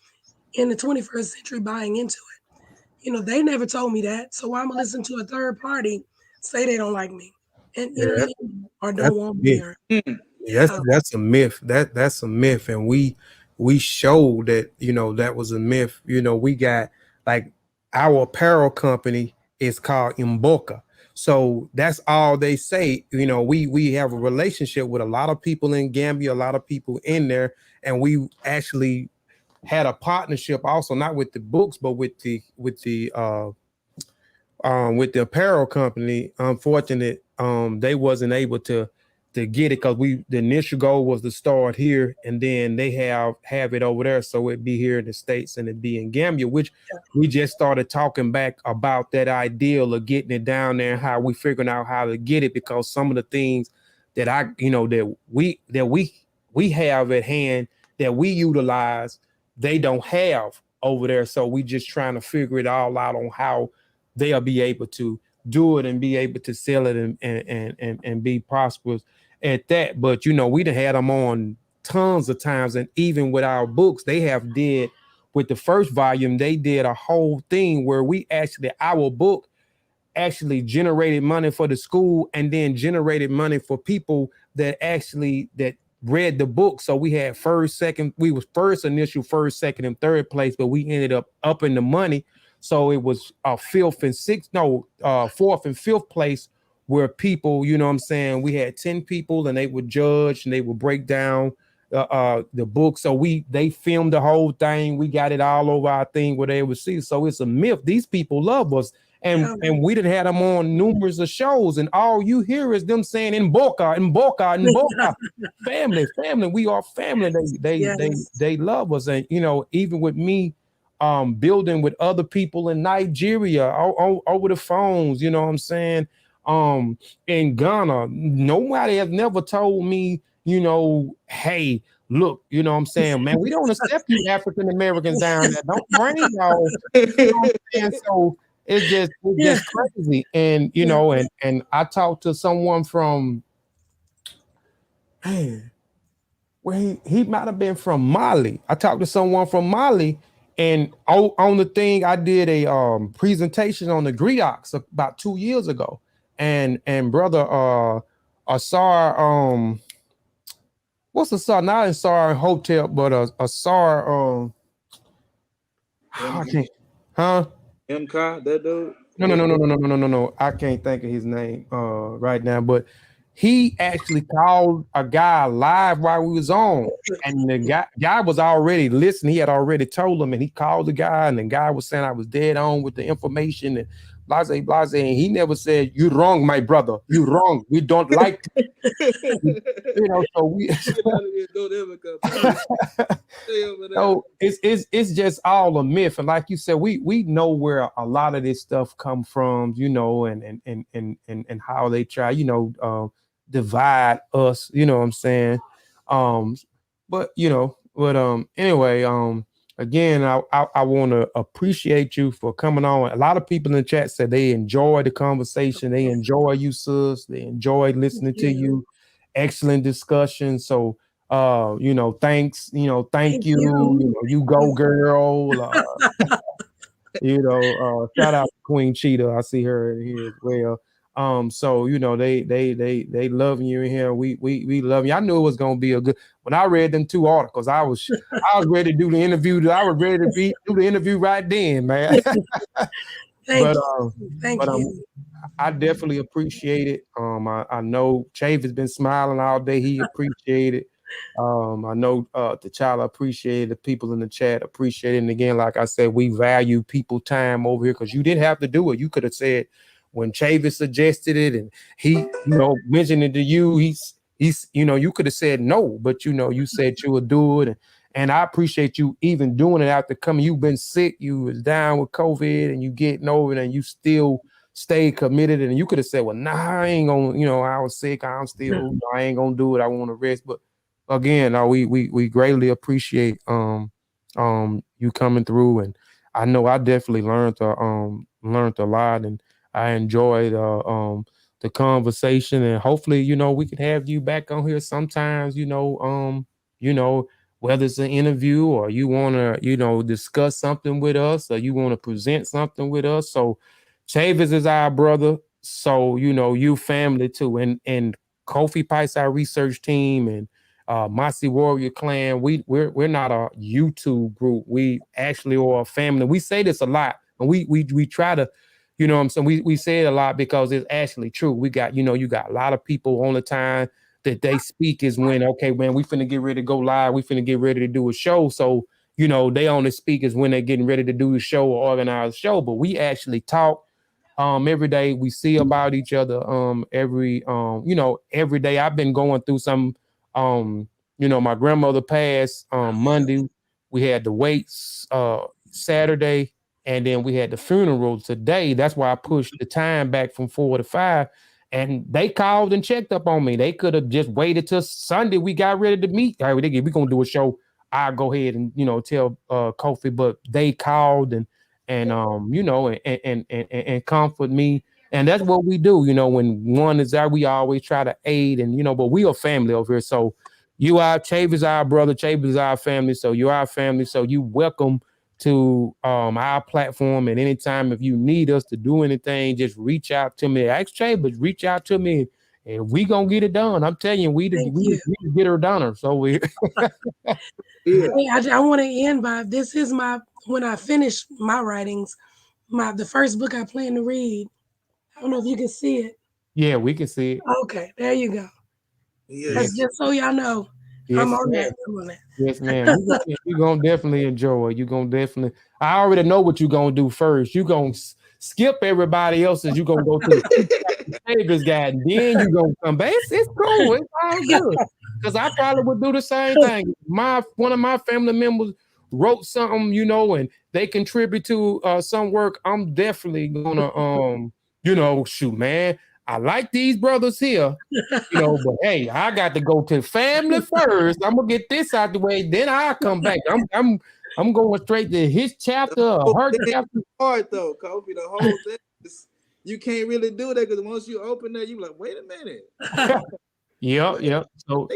in the 21st century buying into it. They never told me that. So why am I listening to a third party say they don't like me? And you know what I mean? Or don't want me or Yes, that's a myth. That's a myth, and we showed that that was a myth. We got like our apparel company is called Mboka, so that's all they say. We have a relationship with a lot of people in Gambia, a lot of people in there, and we actually had a partnership also, not with the books, but with the apparel company. Unfortunate, they wasn't able to get it because the initial goal was to start here and then they have it over there, so it'd be here in the States and it'd be in Gambia, which we just started talking back about that ideal of getting it down there and how we figuring out how to get it, because some of the things that we have at hand that we utilize, they don't have over there. So we just trying to figure it all out on how they'll be able to do it and be able to sell it and be prosperous at that. But we done had them on tons of times, and even with our books, they have did with the first volume, they did a whole thing where our book actually generated money for the school and then generated money for people that read the book. So we had first, second, we was first, second, and third place, but we ended up upping the money. So it was fourth and fifth place where people, we had 10 people and they would judge and they would break down the book. So they filmed the whole thing. We got it all over our thing where they would see. So it's a myth. These people love us. And we done had them on numerous of shows, and all you hear is them saying Mboka, Mboka, Mboka. family, we are family. They love us. And even with me building with other people in Nigeria over the phones, you know what I'm saying? In Ghana, nobody has never told me, hey, look, you know what I'm saying, man, we don't accept you African Americans down there. Don't bring y'all. You know what I'm saying? So it's just crazy. And and I talked to someone from he might have been from Mali. I talked to someone from Mali, and on the thing, I did a presentation on the griots about 2 years ago. And brother Asar, what's Asar? Not Asar Hotel, but Asar MK, that dude? No. I can't think of his name right now, but he actually called a guy live while we was on, and the guy was already listening. He had already told him, and he called the guy, and the guy was saying I was dead on with the information, blase, and he never said, "You wrong, my brother. You wrong. We don't like," so we. So it's just all a myth, and like you said, we know where a lot of this stuff come from, and how they try, divide us. You know what I'm saying? But anyway, again, I want to appreciate you for coming on. A lot of people in the chat said they enjoy the conversation. They enjoy you, sis. They enjoy listening to you. Excellent discussion. So, thanks. Thank you. You go, girl. Shout out to Queen Cheetah. I see her here as well. So they love you in here. We love you. I knew it was gonna be a good. When I read them 2 articles, I was ready to do the interview. I was ready to do the interview right then, man. Thank you. I definitely appreciate it. I know Chavis has been smiling all day. He appreciated it. I know T'Challa appreciated the people in the chat appreciate it. And again, like I said, we value people time over here because you didn't have to do it. You could have said when Chavis suggested it and he, mentioned it to you, he's you could have said no, but you said you would do it. And I appreciate you even doing it after coming. You've been sick, you was down with COVID and you getting over it and you still stay committed. And you could have said, well, nah, I ain't gonna, I was sick. I'm still, I ain't gonna do it. I want to rest. But again, we greatly appreciate you coming through. And I know I definitely learned a lot, and I enjoyed the conversation. And hopefully, we can have you back on here sometimes, whether it's an interview or you want to, discuss something with us or you want to present something with us. So Chavis is our brother. So, you family too. And Kofi Pice, our research team, and Masi Warrior Clan, we're not a YouTube group. We actually are a family. We say this a lot, and we try to, what I'm saying, we say it a lot because it's actually true. We got, you got a lot of people on the time that they speak is when, okay, man, we finna get ready to go live. We finna get ready to do a show. So, they only speak is when they're getting ready to do a show or organize a show. But we actually talk every day. We see about each other every day. I've been going through some my grandmother passed Monday. We had the waits Saturday, and then we had the funeral today. That's why I pushed the time back from 4 to 5. And they called and checked up on me. They could have just waited till Sunday. We got ready to meet. All right, we're gonna do a show. I'll go ahead and tell Kofi, but they called and comfort me. And that's what we do. When one is there, we always try to aid, and but we are family over here. So Chavis is our brother, Chavis is our family. So you're our family. So you welcome to our platform. And anytime if you need us to do anything, just reach out to me. Ask Chavis, reach out to me, and we gonna get it done. I'm telling you, we get her done. So we I want to end by this is when I finish my writings, the first book I plan to read. I don't know if you can see it. Yeah, we can see it. Okay, there you go. Yes. That's just so y'all know. Yes, I'm on that. Yes, man. You're going to definitely enjoy it. You're going to definitely. I already know what you're going to do first. You're going to skip everybody else's. You're going to go to the Chavis guy, and then you're going to come back. It's cool. It's all good. Because I probably would do the same thing. One of my family members wrote something, and they contribute to some work. I'm definitely going to, shoot, man. I like these brothers here, but hey, I got to go to family first. I'm gonna get this out the way, then I'll come back. I'm going straight to his chapter or her chapter. Hard though, Kofi. The whole thing is, you can't really do that because once you open that, you like, wait a minute. Yep. So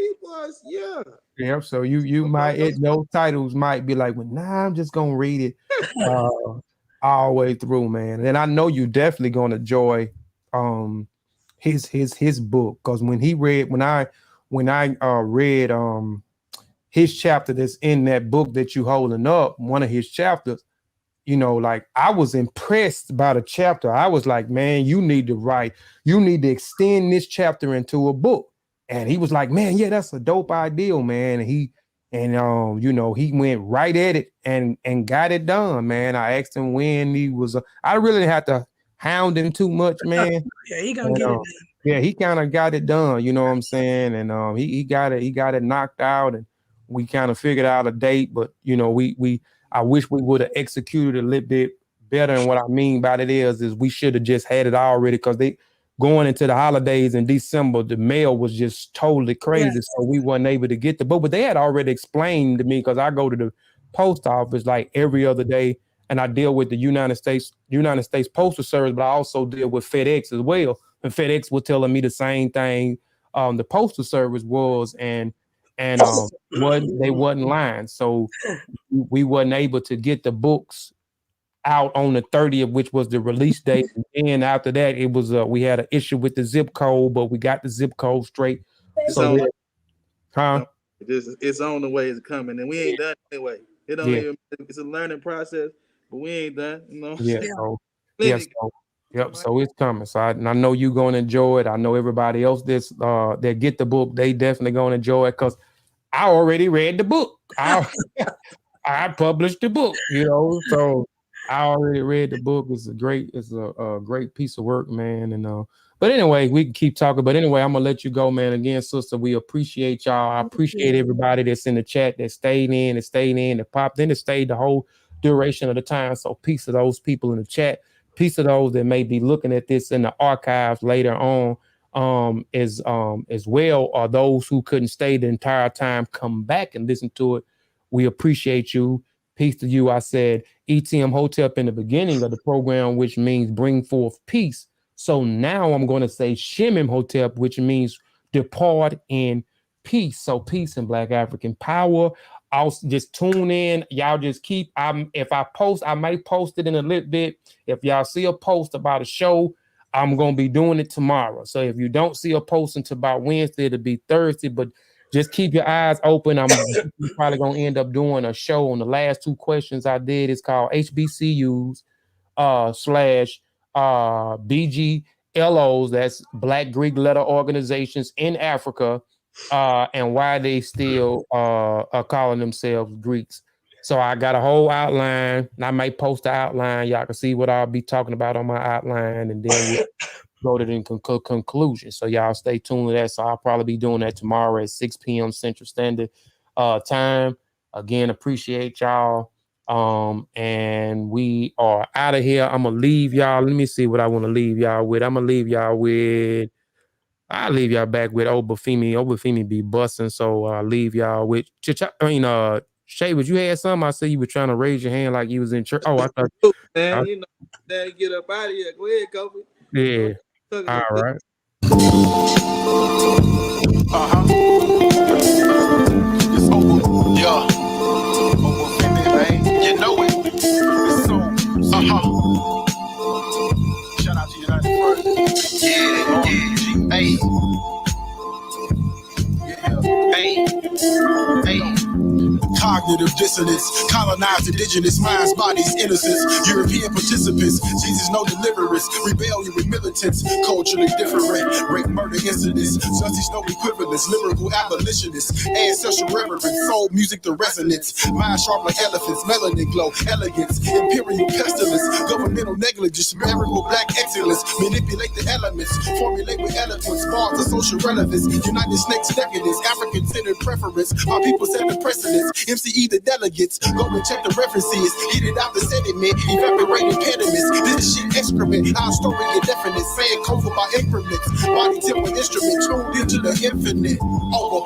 yeah. So you might no titles might be like, well, nah, I'm just gonna read it all the way through, man. And I know you definitely gonna enjoy his book, because when I read his chapter that's in that book that you holding up, one of his chapters, like I was impressed by the chapter. I was like, man, you need to extend this chapter into a book. And he was like, man, yeah, that's a dope idea, man. And he went right at it and got it done, man. I asked him when he was I really didn't have to hound him too much, man. Yeah, he gonna get it done. Yeah, he kind of got it done, you know what I'm saying? And he got it knocked out, and we kind of figured out a date, but you know, I wish we would have executed a little bit better. And what I mean by that is we should have just had it already, because they going into the holidays in December, the mail was just totally crazy. Yes. So we weren't able to get the book, but they had already explained to me, because I go to the post office like every other day, and I deal with the United States Postal Service, but I also deal with FedEx as well. And FedEx was telling me the same thing the Postal Service was, and they wasn't lying. So we wasn't able to get the books out on the 30th, which was the release date. And after that, it was we had an issue with the zip code, but we got the zip code straight. It's on the way, it's coming, and we ain't done anyway. It don't even, it's a learning process, but we ain't done, you know. So it's coming. So I know you're gonna enjoy it. I know everybody else that get the book, they definitely gonna enjoy it, because I already read the book. I published the book, you know. So I already read the book. It's a great piece of work, man. And but anyway, we can keep talking. But anyway, I'm gonna let you go, man. Again, sister, we appreciate y'all. I appreciate everybody that's in the chat that stayed in, that popped in, that stayed the whole duration of the time. So peace to those people in the chat. Peace to those that may be looking at this in the archives later on, as well, or those who couldn't stay the entire time, come back and listen to it. We appreciate you. Peace to you. I said ETM Hotep in the beginning of the program, which means bring forth peace. So now I'm going to say Shemim Hotep, which means depart in peace. So peace and Black African power. I'll just tune in. Y'all just keep, if I post, I might post it in a little bit. If y'all see a post about a show, I'm going to be doing it tomorrow. So if you don't see a post until about Wednesday, it'll be Thursday, but just keep your eyes open. I'm probably going to end up doing a show on the last 2 questions I did. It's called HBCUs / BGLOs, that's Black Greek letter organizations in Africa, and why they still are calling themselves Greeks. So I got a whole outline, and I might post the outline. Y'all can see what I'll be talking about on my outline, and then we'll go to the conclusion. So y'all stay tuned to that. So I'll probably be doing that tomorrow at 6 p.m. Central Standard Time. Again, appreciate y'all. And we are out of here. I'm gonna leave y'all. Let me see what I want to leave y'all with. I'll leave y'all back with Obafemi. Obafemi be busting. So I'll leave y'all with Chavis, you had something? I see you were trying to raise your hand like you was in church. Oh, I thought man, you know, Daddy, get up out of here. Go ahead, Kofi. Yeah. All right. It's over. Yeah. Obafemi, man. You know it. It's so. Shout out to United Front. Yeah. Hey. Hey. Cognitive dissonance, colonized indigenous minds, bodies, innocence, European participants, Jesus no deliverance, rebellion with militants, culturally different, rape, murder incidents, justice no equivalence, lyrical abolitionists, ancestral reverence, soul music the resonance, mind sharp like elephants, melanin glow, elegance, imperial pestilence, governmental negligence, miracle black excellence, manipulate the elements, formulate with eloquence, bars of social relevance, United Snakes decadence, African-centered preference, my people set the precedence, MCE the delegates, go and check the references, eat it out the sediment, evaporate impediments, this shit excrement, our story indefinite, saying cover by increments, body temple instrument, tuned into the infinite, over.